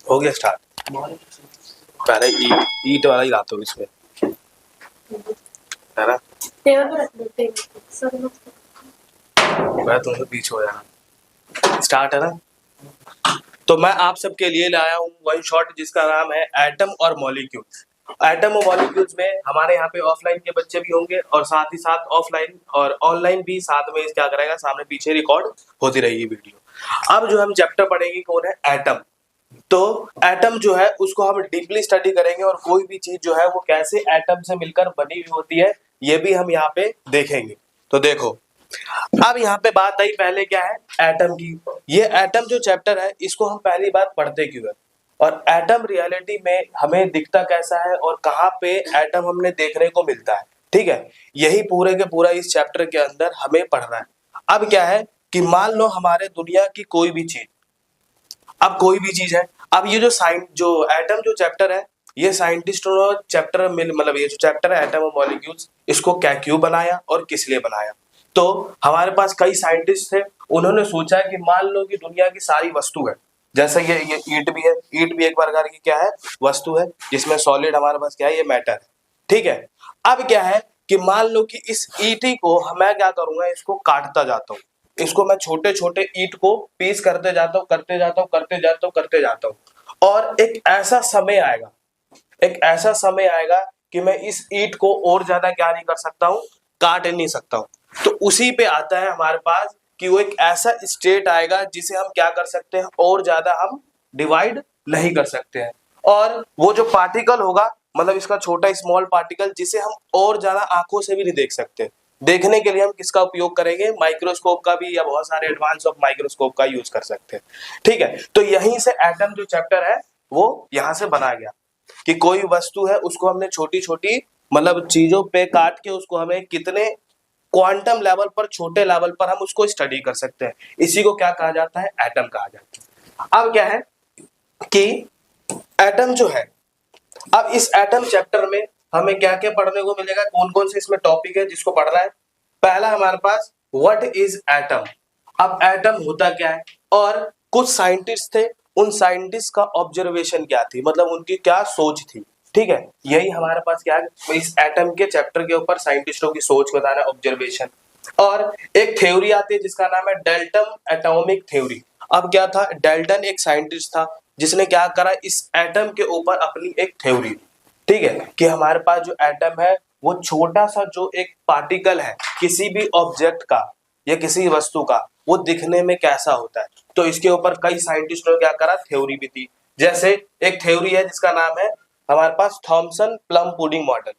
हो गया स्टार्ट। पहले ईट वाला ही लाता हूँ इसमें, है ना? मैं तुमसे पीछे हो जाना। स्टार्ट है ना? तो मैं आप सबके लिए लाया हूँ वन शॉट जिसका नाम है एटम और मॉलिक्यूल्स। एटम और मॉलिक्यूल्स में हमारे यहाँ पे ऑफलाइन के बच्चे भी होंगे और साथ ही साथ ऑफलाइन और ऑनलाइन भी साथ में क्या करेगा, सामने पीछे रिकॉर्ड होती रहेगी वीडियो। अब जो हम चैप्टर पढ़ेंगे कौन है, एटम। तो एटम जो है उसको हम डीपली स्टडी करेंगे और कोई भी चीज जो है वो कैसे एटम से मिलकर बनी हुई होती है ये भी हम यहाँ पे देखेंगे। तो देखो, अब यहाँ पे बात आई पहले क्या है, एटम की। ये एटम जो चैप्टर है इसको हम पहली बार पढ़ते क्यों है और एटम रियलिटी में हमें दिखता कैसा है और कहाँ पे एटम हमने देखने को मिलता है, ठीक है? यही पूरे के पूरा इस चैप्टर के अंदर हमें पढ़ना है। अब क्या है कि मान लो हमारे दुनिया की कोई भी चीज, अब कोई भी चीज है, अब ये जो एटम जो चैप्टर है ये साइंटिस्टों ने चैप्टर में मतलब ये जो चैप्टर है एटम और मॉलिक्यूल्स, इसको क्या क्यों बनाया और किस लिए बनाया। तो हमारे पास कई साइंटिस्ट थे, उन्होंने सोचा कि मान लो कि दुनिया की सारी वस्तु है, जैसे ये ईंट भी है, ईंट भी एक प्रकार की क्या है, वस्तु है, जिसमें सॉलिड हमारे पास क्या है, ये मैटर है, ठीक है? अब क्या है कि मान लो कि इस ईंट को मैं क्या करूंगा, इसको काटता जाता हूँ, इसको मैं छोटे छोटे ईंट को पीस करते जाता हूँ, करते जाता हूँ, करते जाता हूँ, करते जाता हूँ, और एक ऐसा समय आएगा, एक ऐसा समय आएगा कि मैं इस ईंट को और ज्यादा क्या नहीं कर सकता हूँ, काट नहीं सकता हूँ। तो उसी पे आता है हमारे पास कि वो एक ऐसा स्टेट आएगा जिसे हम क्या कर सकते हैं, और ज्यादा हम डिवाइड नहीं कर सकते हैं। और वो जो पार्टिकल होगा, मतलब इसका छोटा स्मॉल पार्टिकल, जिसे हम और ज्यादा आंखों से भी नहीं देख सकते, देखने के लिए हम किसका उपयोग करेंगे, माइक्रोस्कोप का भी, या बहुत सारे एडवांस ऑफ माइक्रोस्कोप का यूज कर सकते हैं, ठीक है? तो यहीं से एटम जो चैप्टर है वो यहाँ से बनाया गया कि कोई वस्तु है उसको हमने छोटी छोटी मतलब चीजों पे काट के उसको हमें कितने क्वांटम लेवल पर, छोटे लेवल पर हम उसको स्टडी कर सकते हैं। इसी को क्या कहा जाता है, एटम कहा जाता है। अब क्या है कि एटम जो है, अब इस एटम चैप्टर में हमें क्या क्या पढ़ने को मिलेगा, कौन कौन से इसमें टॉपिक है जिसको पढ़ना है। पहला हमारे पास व्हाट इज एटम। अब एटम होता क्या है, और कुछ साइंटिस्ट थे, उन साइंटिस्ट का ऑब्जर्वेशन क्या थी, मतलब उनकी क्या सोच थी, ठीक है? यही हमारे पास क्या है, इस एटम के चैप्टर के ऊपर साइंटिस्टों की सोच बताना, ऑब्जर्वेशन। और एक थ्योरी आती है जिसका नाम है डेल्टन एटॉमिक थ्योरी। अब क्या था, डेल्टन एक साइंटिस्ट था जिसने क्या करा, इस एटम के ऊपर अपनी एक थ्योरी, ठीक है, कि हमारे पास जो एटम है वो छोटा सा जो एक पार्टिकल है किसी भी ऑब्जेक्ट का या किसी वस्तु का, वो दिखने में कैसा होता है। तो इसके ऊपर कई साइंटिस्टों ने क्या करा, थ्योरी भी दी। जैसे एक थ्योरी है जिसका नाम है हमारे पास Thomson plum pudding model.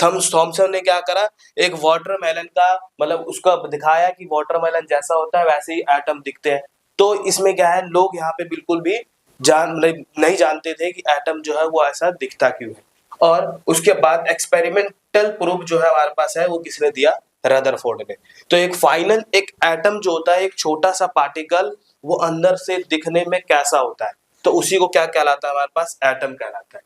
Thomson ने क्या करा, एक वाटरमेलन का मतलब उसका दिखाया कि वाटरमेलन जैसा होता है वैसे ही एटम दिखते हैं। तो इसमें क्या है, लोग यहाँ पे बिल्कुल भी नहीं जानते थे कि एटम जो है वो ऐसा दिखता क्यों है। और उसके बाद एक्सपेरिमेंटल प्रूफ जो है हमारे पास है वो किसने दिया, रदरफोर्ड ने। तो एक फाइनल एक एटम जो होता है, एक छोटा सा पार्टिकल, वो अंदर से दिखने में कैसा होता है, तो उसी को क्या कहलाता है, हमारे पास एटम कहलाता है।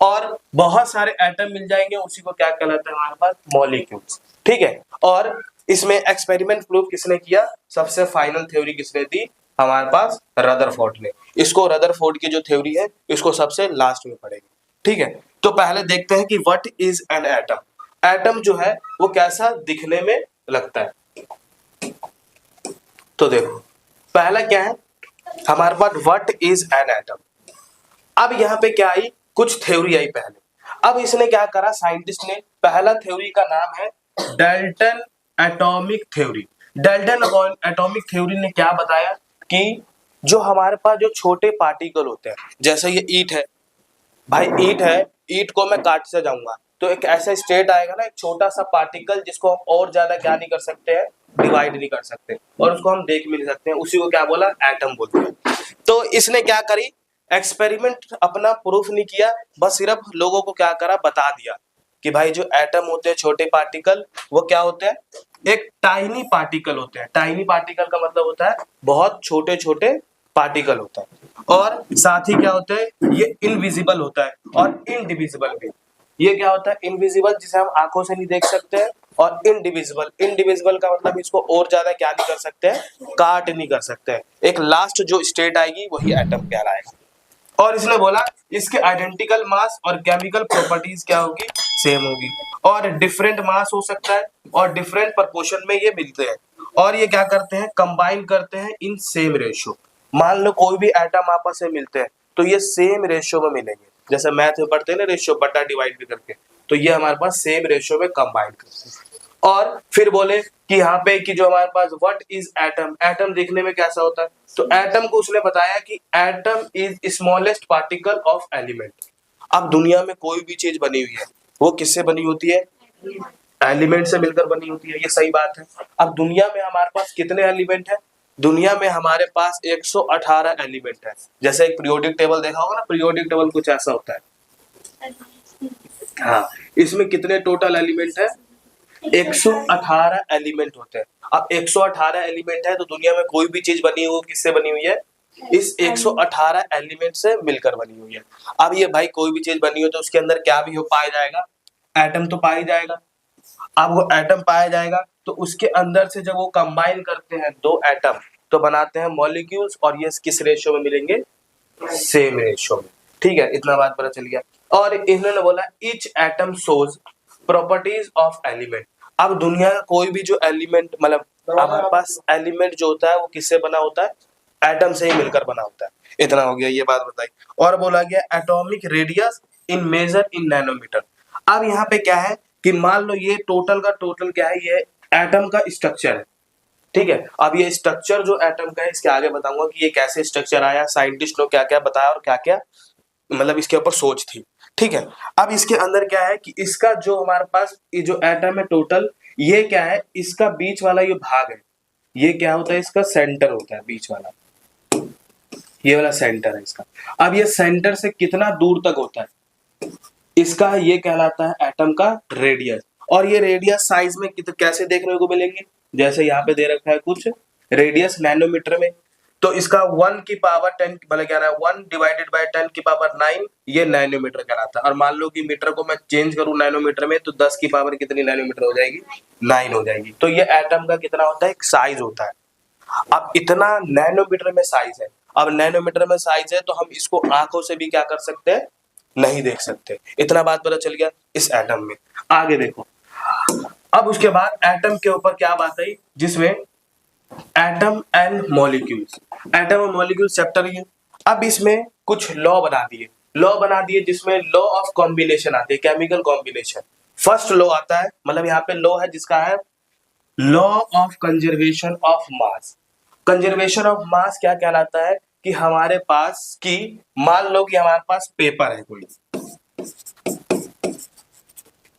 और बहुत सारे एटम मिल जाएंगे, उसी को क्या कहलाता है हमारे पास, मॉलिक्यूल्स, ठीक है? और इसमें एक्सपेरिमेंट प्रूफ किसने किया, सबसे फाइनल थ्योरी किसने दी, हमारे पास रदरफोर्ड ने। इसको रदरफोर्ड की जो थ्योरी है इसको सबसे लास्ट में पढ़ेंगे, ठीक है? तो पहले देखते हैं कि what is an atom. Atom जो है वो कैसा दिखने में लगता है। तो देखो पहला क्या है हमारे पास, व्हाट इज एन एटम। अब यहाँ पे क्या आई, कुछ थ्योरी आई पहले। अब इसने क्या करा, साइंटिस्ट ने, पहला थ्योरी का नाम है Dalton atomic theory. Dalton atomic theory ने क्या बताया कि जो हमारे पास जो छोटे पार्टिकल होते हैं, जैसे ये ईंट है भाई, ईंट है, ईंट को मैं काट से जाऊंगा तो एक ऐसा स्टेट आएगा ना, एक छोटा सा पार्टिकल जिसको हम और ज्यादा क्या नहीं कर सकते हैं, डिवाइड नहीं कर सकते, और उसको हम देख भी नहीं सकते हैं, उसी को क्या बोला, एटम बोलते हैं। तो इसने क्या करी, एक्सपेरिमेंट अपना प्रूफ नहीं किया, बस सिर्फ लोगों को क्या करा, बता दिया कि भाई जो एटम होते हैं छोटे पार्टिकल, वो क्या होते हैं, एक टाइनी पार्टिकल होते हैं। टाइनी पार्टिकल का मतलब होता है बहुत छोटे छोटे पार्टिकल होता है, और साथ ही क्या होता है, ये इनविजिबल होता है और इनडिविजिबल भी। ये क्या होता है, इनविजिबल जिसे हम आंखों से नहीं देख सकते हैं, और इनडिविजिबल, इनडिविजिबल का मतलब इसको और ज्यादा क्या नहीं कर सकते हैं, काट नहीं कर सकते हैं। एक लास्ट जो स्टेट आएगी वही एटम कहलाएगा। और इसने बोला इसके आइडेंटिकल मास और केमिकल प्रॉपर्टीज क्या होगी, सेम होगी, और डिफरेंट मास हो सकता है और डिफरेंट प्रोपोर्शन में ये मिलते हैं, और ये क्या करते हैं, कंबाइन करते हैं इन सेम रेशियो। मान लो कोई भी एटम आपस में मिलते हैं तो ये सेम रेशियो में मिलेंगे, जैसे मैथ में पढ़ते हैं ना रेशियो बटा डिवाइड भी करके, तो ये हमारे पास सेम रेशियो में कंबाइन करते हैं। और फिर बोले कि यहाँ पे कि जो हमारे पास व्हाट इज एटम, एटम देखने में कैसा होता है, तो एटम को उसने बताया कि atom is smallest particle of element. अब दुनिया में कोई भी चीज बनी हुई है वो किससे बनी होती है, एलिमेंट से मिलकर बनी होती है, ये सही बात है। अब दुनिया में हमारे पास कितने एलिमेंट है, दुनिया में हमारे पास 118 एलिमेंट है। जैसे एक पीरियोडिक टेबल देखा होगा ना, पीरियोडिक टेबल कुछ ऐसा होता है। हाँ, इसमें कितने टोटल एलिमेंट है, 118 एलिमेंट होते हैं। अब 118 एलिमेंट है तो दुनिया में कोई भी चीज बनी हुई किससे बनी हुई है, इस 118 एलिमेंट से मिलकर बनी हुई है। अब ये भाई कोई भी चीज बनी हो तो उसके अंदर क्या भी हो पाया जाएगा, एटम तो पाया जाएगा। अब वो एटम पाया जाएगा तो उसके अंदर से जब वो कंबाइन करते हैं दो एटम तो बनाते हैं मॉलिक्यूल्स, और ये किस रेशियो में मिलेंगे, सेम रेशियो में। ठीक है, इतना बात पता चल गया। और इन्होंने बोला each atom shows properties of element. अब दुनिया का कोई भी जो एलिमेंट, मतलब हमारे पास एलिमेंट जो होता है वो किससे बना होता है, एटम से ही मिलकर बना होता है। इतना हो गया, ये बात बताई। और बोला गया atomic radius in measure in nanometre. अब यहाँ पे क्या है कि मान लो ये टोटल का टोटल क्या है, ये एटम का स्ट्रक्चर है। ठीक है, अब ये स्ट्रक्चर जो एटम का है इसके आगे बताऊंगा कि ये कैसे स्ट्रक्चर आया, साइंटिस्ट लोग क्या क्या बताया और क्या क्या मतलब इसके ऊपर सोच थी। ठीक है, अब इसके अंदर क्या है कि इसका जो हमारे पास ये जो एटम है टोटल, ये क्या है, इसका बीच वाला ये भाग है, ये क्या होता है, इसका सेंटर होता है, बीच वाला ये वाला सेंटर है इसका। अब ये सेंटर से कितना दूर तक होता है, इसका ये कहलाता है एटम का रेडियस। और ये रेडियस साइज में कैसे देखने को मिलेंगे, जैसे यहाँ पे दे रखा है कुछ रेडियस नैनोमीटर में, तो इसका 1 की पावर 10 मतलब क्या है 1 डिवाइडेड बाय 10 की पावर 9 ये नैनोमीटर कहलाता है। और मान लो कि मीटर को मैं चेंज करूं नैनोमीटर में तो 10 की पावर कितनी नैनोमीटर हो जाएगी, 9 हो जाएगी। तो ये एटम का कितना होता है, एक साइज होता है। अब इतना नैनोमीटर में साइज है, अब नैनोमीटर में साइज है तो हम इसको आंखों से भी क्या कर सकते हैं, नहीं देख सकते। इतना बात पता चल गया इस एटम में। आगे देखो, अब उसके बाद एटम के ऊपर क्या बात आई, जिसमें एटम एंड मॉलिक्यूल्स, एटम और मॉलिक्यूल्स चैप्टर ये। अब इसमें कुछ लॉ बना दिए जिसमें लॉ ऑफ कॉम्बिनेशन आते हैं, केमिकल कॉम्बिनेशन। फर्स्ट लॉ आता है, मतलब यहाँ पे लॉ है जिसका है law of conservation of mass. Conservation of mass क्या कहलाता है कि हमारे पास की, मान लो कि हमारे पास पेपर है कोई,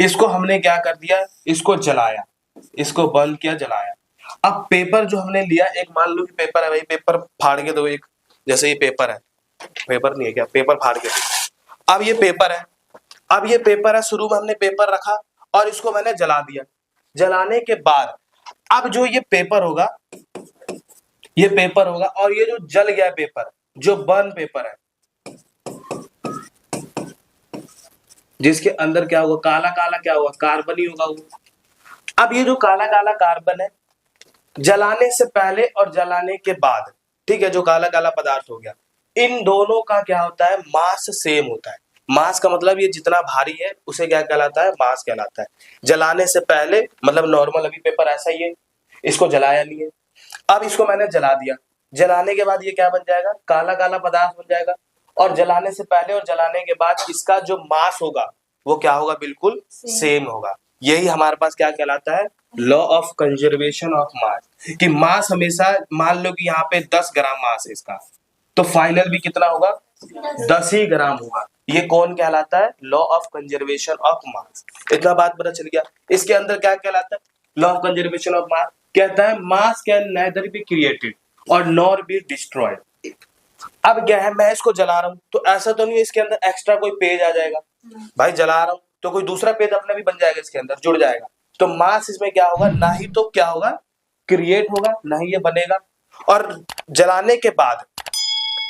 इसको हमने क्या कर दिया, इसको जलाया, इसको बंद किया, जलाया। अब पेपर जो हमने लिया, एक मान लो कि पेपर है भाई, पेपर फाड़ के दो एक, जैसे ये पेपर है, पेपर नहीं है क्या, पेपर फाड़ के दो। अब ये पेपर है, अब ये पेपर है, शुरू में हमने पेपर रखा और इसको मैंने जला दिया। जलाने के बाद अब जो ये पेपर होगा, ये पेपर होगा, और ये जो जल गया पेपर, जो बर्न पेपर है, जिसके अंदर क्या होगा, काला काला क्या होगा, कार्बन ही होगा वो। अब ये जो काला काला कार्बन है, जलाने से पहले और जलाने के बाद, ठीक है, जो काला काला पदार्थ हो गया, इन दोनों का क्या होता है, मास सेम होता है। मास का मतलब ये जितना भारी है उसे क्या कहलाता है, मास कहलाता है। जलाने से पहले मतलब नॉर्मल, अभी पेपर ऐसा ही है, इसको जलाया नहीं है, अब इसको मैंने जला दिया, जलाने के बाद ये क्या बन जाएगा, काला काला पदार्थ बन जाएगा। और जलाने से पहले और जलाने के बाद इसका जो मास होगा वो क्या होगा, बिल्कुल सेम होगा। यही हमारे पास क्या कहलाता है, law of conservation of mass, कि मास हमेशा, मान लो कि यहाँ पे 10 ग्राम मास है इसका, तो फाइनल भी कितना होगा, 10 ही ग्राम होगा। ये कौन कहलाता है, law of conservation of mass. इतना बात पता चल गया। इसके अंदर क्या कहलाता है, law of conservation of mass कहता है मास कैन नेदर बी क्रिएटेड और नॉर बी डिस्ट्रॉयड। अब क्या है, मैं इसको जला रहा हूं तो ऐसा तो नहीं है इसके अंदर एक्स्ट्रा कोई पेज आ जाएगा, भाई जला रहा हूं तो कोई दूसरा पेज अपना भी बन जाएगा, इसके अंदर जुड़ जाएगा। तो मास इसमें क्या होगा, ना ही तो क्या होगा, क्रिएट होगा, ना ही ये बनेगा। और जलाने के बाद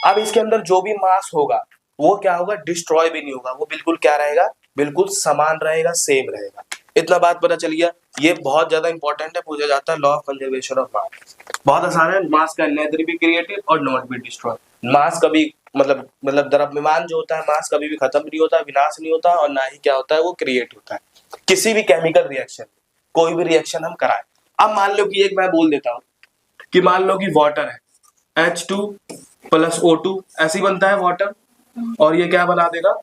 अब इसके अंदर जो भी मास होगा वो क्या होगा, डिस्ट्रॉय भी नहीं होगा, वो बिल्कुल क्या रहेगा, बिल्कुल समान रहेगा, सेम रहेगा। इतना बात पता चल गया। ये बहुत ज्यादा इंपॉर्टेंट है, पूछा जाता है law of conservation of mass. बहुत आसान है, मास का नेदर बी क्रिएटेड और नॉट बी डिस्ट्रॉय। मास कभी मतलब द्रव्यमान जो होता है मास कभी भी खत्म नहीं होता, विनाश नहीं होता, और ना ही क्या होता है वो क्रिएट होता है किसी भी केमिकल रिएक्शन, कोई भी रिएक्शन हम कराएं। अब मान लो कि एक मैं बोल देता हूँ कि मान लो कि वाटर है H2 + O2, ऐसे ही बनता है वाटर, और ये क्या बना देगा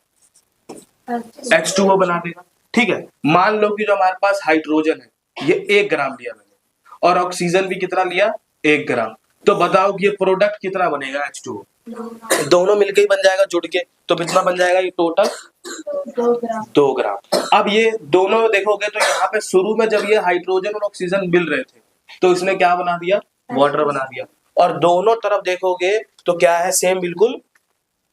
H2O बना देगा। ठीक है, मान लो कि जो हमारे पास हाइड्रोजन है ये 1 ग्राम लिया मैंने, और ऑक्सीजन भी कितना लिया 1 ग्राम, तो बताओ कि ये प्रोडक्ट कितना बनेगा H2O। दोनों मिलके ही बन जाएगा जुड़ के, तो कितना बन जाएगा ये टोटल 2 ग्राम। अब ये दोनों देखोगे तो यहाँ पे शुरू में जब ये हाइड्रोजन और ऑक्सीजन मिल रहे थे तो इसने क्या बना दिया, वाटर बना दिया, और दोनों तरफ देखोगे तो क्या है सेम, बिल्कुल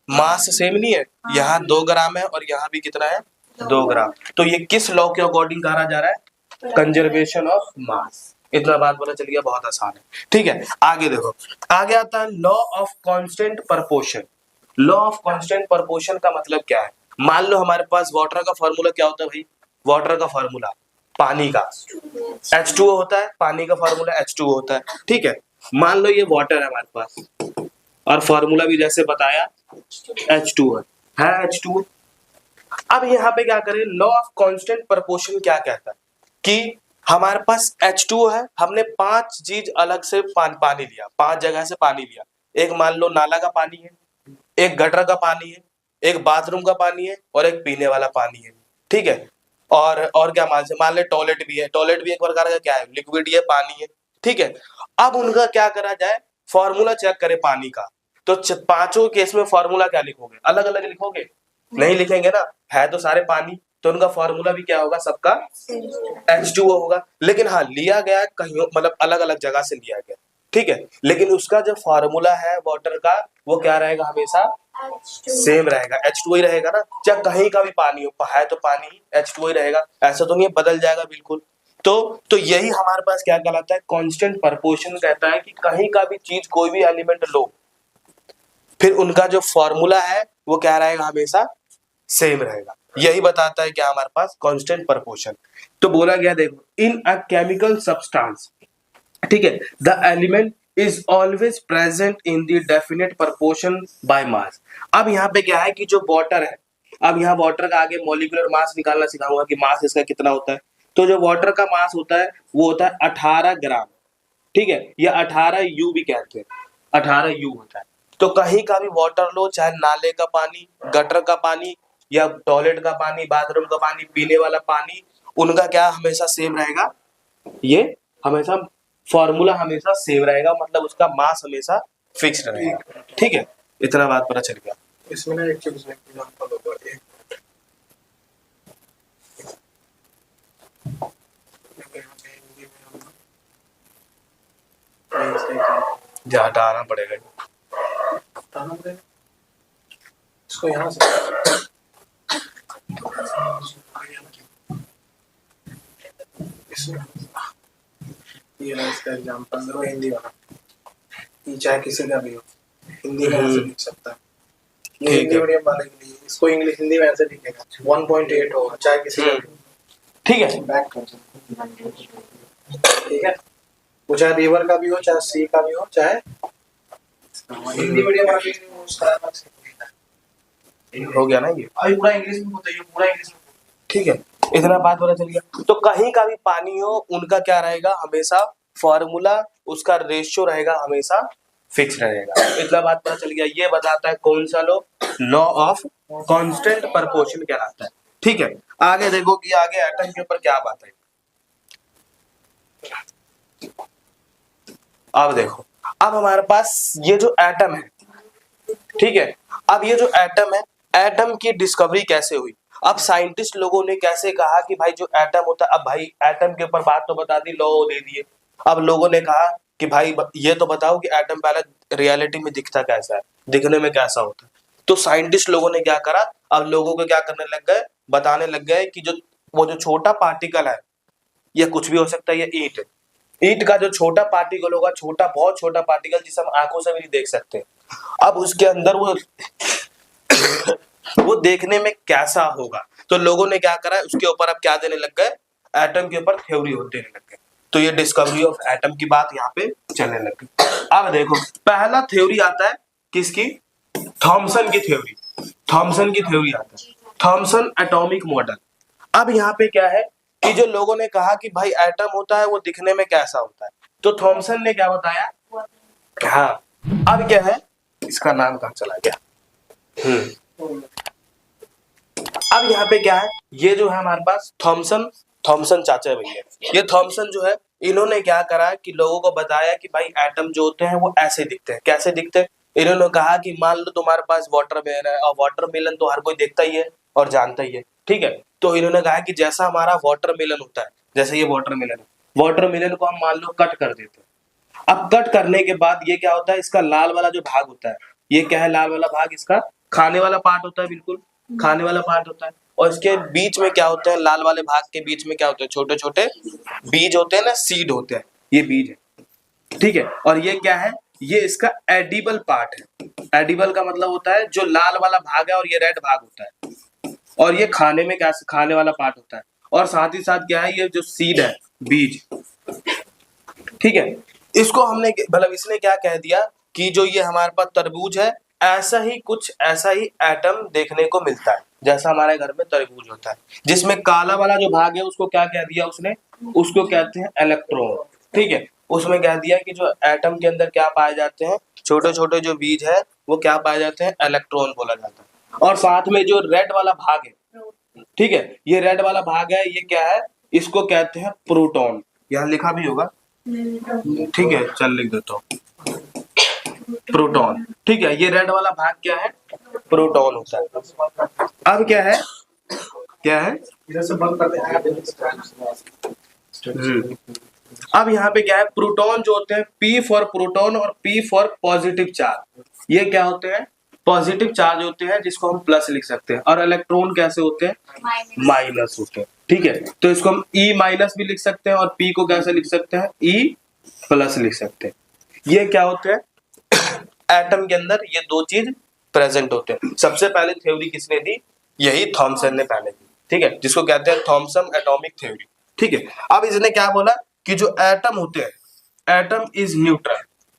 मास सेम नहीं है, यहाँ 2 ग्राम है और यहाँ भी कितना है 2 ग्राम। तो ये किस लॉ के अकॉर्डिंग कहा जा रहा है, कंजर्वेशन ऑफ मास। इतना बात पता चल गया, बहुत आसान है। ठीक है, आगे देखो, आगे आता है law of constant proportion. Law of constant proportion का मतलब क्या है, मान लो हमारे पास वाटर का फॉर्मूला क्या होता है भाई, वाटर का फॉर्मूला पानी का H2O होता है, पानी का फॉर्मूला H2O होता है। ठीक है, मान लो ये वाटर है हमारे पास और फॉर्मूला भी जैसे बताया H2O है H2O। अब यहाँ पे क्या करें, लॉ ऑफ कांस्टेंट प्रपोर्शन क्या कहता है कि हमारे पास H2O है, हमने 5 चीज अलग से पानी लिया, 5 जगह से पानी लिया। एक मान लो नाला का पानी है, एक गटर का पानी है, एक बाथरूम का पानी है, और एक पीने वाला पानी है। ठीक है, और क्या मान ले टॉयलेट भी है, टॉयलेट भी एक प्रकार का क्या है, लिक्विड ही है, पानी है। ठीक है, अब उनका क्या करा जाए, फॉर्मूला चेक करे पानी का, तो पांचों केस में फॉर्मूला क्या लिखोगे, अलग अलग लिखोगे, नहीं लिखेंगे ना, है तो सारे पानी, तो उनका फॉर्मूला भी क्या होगा, सबका H2O होगा। लेकिन हाँ लिया गया कहीं मतलब अलग अलग जगह से लिया गया। ठीक है, लेकिन उसका जो फॉर्मूला है वाटर का वो क्या रहेगा, हमेशा सेम रहेगा, H2O ही रहेगा ना, चाहे कहीं का भी पानी हो, है तो पानी ही, H2O ही रहेगा, ऐसा तो नहीं बदल जाएगा बिल्कुल। तो यही हमारे पास क्या कहलाता है, कांस्टेंट प्रपोर्शन कहता है कि कहीं का भी चीज कोई भी एलिमेंट लो, फिर उनका जो फॉर्मूला है वो क्या रहेगा, हमेशा सेम रहेगा। यही बताता है क्या हमारे पास कांस्टेंट प्रपोर्शन। तो बोला गया देखो, इन अ केमिकल सब्सटेंस, ठीक है, the element is always present in the definite proportion by mass. अब यहाँ पे क्या है कि जो वाटर है, अब यहाँ वाटर का आगे मॉलिक्यूलर मास निकालना सिखाऊंगा कि मास इसका कितना होता है। तो जो वाटर का मास होता है वो होता है 18 ग्राम। ठीक है, या 18 यू भी कहते हैं, 18 यू होता है। तो कहीं का भी वाटर लो, चाहे नाले का पानी, गटर का पानी, या टॉयलेट का पानी, बाथरूम का पानी, पीने वाला पानी, उनका क्या हमेशा सेम रहेगा, ये हमेशा फॉर्मूला हमेशा सेम रहेगा, मतलब उसका मास हमेशा फिक्स रहेगा। ठीक है, इतना बात पता चल गया। इसमें ना एक चीज एग्जांपल होगा, एक जा हटाना पड़ेगा, हटाना पड़ेगा इसको यहाँ से। ये ना इसका एग्जांपल दो हिंदी वाला, ये चाहे किसी का भी हो, हिंदी में ऐसे लिख सकता है। ये हिंदी मीडियम वाले के लिए, इसको इंग्लिश हिंदी में ऐसे लिखेगा 1.8 होगा, चाहे किसी का भी। ठीक है, बैक कर सकते, ठीक है, वो चाहे रिवर का भी हो, चाहे सी का भी हो, चाहे हिंदी मीडियम वाले के लिए उसका अलग से हो गया ना ये, अभी पूरा इंग्लिश में बताइए, पूरा इंग्लिश में। ठीक है, इतना बात पता चल गया। तो कहीं का भी पानी हो, उनका क्या रहेगा, हमेशा फॉर्मूला, उसका रेशियो रहेगा, हमेशा फिक्स रहेगा। इतना बात पता चल गया। ये बताता है कौन सा लॉ ऑफ कांस्टेंट प्रपोर्शन कहलाता है। ठीक है, आगे देखो कि आगे एटम के ऊपर क्या बात है। अब देखो, अब हमारे पास ये जो एटम है, ठीक है, अब ये जो एटम है, एटम की डिस्कवरी कैसे हुई, अब साइंटिस्ट लोगों ने कैसे कहा कि भाई जो एटम होता है, अब भाई एटम के ऊपर बात तो बता दी, लॉ दे दिए, अब लोगों ने कहा कि भाई ये तो बताओ कि एटम पहले रियलिटी में दिखता कैसा है, दिखने में कैसा होता है। तो साइंटिस्ट लोगों ने क्या करा, अब लोगों को क्या करने लग गए, बताने लग गए कि जो वो जो छोटा पार्टिकल है, ये कुछ भी हो सकता है, ये ईंट, ईंट का जो छोटा पार्टिकल होगा, छोटा बहुत छोटा पार्टिकल जिसे हम आंखों से भी नहीं देख सकते, अब उसके अंदर वो देखने में कैसा होगा। तो लोगों ने क्या करा, उसके ऊपर अब क्या देने लग गए, एटम के ऊपर थ्योरी होते लग गए। तो ये डिस्कवरी ऑफ एटम की बात यहाँ पे चलने लगी। अब देखो पहला थ्योरी आता है किसकी, थॉमसन की थ्योरी, थॉमसन की थ्योरी आता है, थॉमसन एटॉमिक मॉडल। अब यहाँ पे क्या है कि जो लोगों ने कहा कि भाई एटम होता है वो दिखने में कैसा होता है, तो थॉमसन ने क्या बताया, हाँ अब क्या है, इसका नाम कहाँ चला गया, अब यहाँ पे क्या है, ये जो है हमारे पास थॉमसन, थॉमसन चाचा भैया, ये थॉमसन जो है इन्होंने क्या करा कि लोगों को बताया कि भाई एटम जो होते हैं वो ऐसे दिखते हैं, कैसे दिखते हैं। इन्होंने कहा कि मान लो तुम्हारे पास वाटरमेलन है, और वाटरमेलन तो हर कोई देखता ही है और जानता ही है, ठीक है। तो इन्होंने कहा कि जैसा हमारा वाटरमेलन होता है, जैसे ये वाटरमेलन है, वाटरमेलन को हम मान लो कट कर देते हैं। अब कट करने के बाद ये क्या होता है, इसका लाल वाला जो भाग होता है, ये क्या है, लाल वाला भाग इसका खाने वाला पार्ट होता है, बिल्कुल खाने वाला पार्ट होता है। और इसके बीच में क्या होते हैं, लाल वाले भाग के बीच में क्या होते हैं, छोटे छोटे बीज होते हैं ना, सीड होते हैं, ये बीज है, ठीक है। और ये क्या है, ये इसका एडिबल पार्ट है। एडिबल का मतलब होता है जो लाल वाला भाग है और ये रेड भाग होता है, और ये खाने में क्या, खाने वाला पार्ट होता है। और साथ ही साथ क्या है, ये जो सीड है, बीज, ठीक है। इसको हमने मतलब इसने क्या कह दिया कि जो ये हमारे पास तरबूज है, ऐसा ही कुछ, ऐसा ही एटम देखने को मिलता है जैसा हमारे घर में तरबूज होता है, जिसमें काला वाला जो भाग है उसको क्या कह दिया उसने, उसको कहते हैं इलेक्ट्रॉन, ठीक है। उसमें कह दिया कि जो एटम के अंदर क्या पाए जाते हैं, छोटे छोटे जो बीज है वो क्या पाए जाते हैं, इलेक्ट्रॉन बोला जाता है। और साथ में जो रेड वाला भाग है, ठीक है, ये रेड वाला भाग है, ये क्या है, इसको कहते हैं प्रोटॉन, यहाँ लिखा भी होगा, ठीक है, चल लिख देता हूँ, प्रोटॉन, ठीक है। ये रेड वाला भाग क्या है, प्रोटॉन होता है। अब क्या है, क्या है, इधर से बंद करते हैं। अब यहाँ पे क्या है, प्रोटॉन जो होते हैं, P फॉर प्रोटॉन और P फॉर पॉजिटिव चार्ज, ये क्या होते हैं, पॉजिटिव चार्ज होते हैं जिसको हम प्लस लिख सकते हैं। और इलेक्ट्रॉन कैसे होते हैं, माइनस होते हैं, ठीक है। तो इसको हम E माइनस भी लिख सकते हैं और P को कैसे लिख सकते हैं, E प्लस लिख सकते हैं। ये क्या होते हैं, एटम के अंदर ये दो चीज प्रेजेंट होते हैं। सबसे पहले थ्योरी किसने दी, यही थॉमसन ने पहले दी, ठीक है, जिसको कहते हैं थॉमसन एटॉमिक थ्योरी, ठीक है। अब इसने क्या बोला कि जो एटम होते हैं, atom is neutral.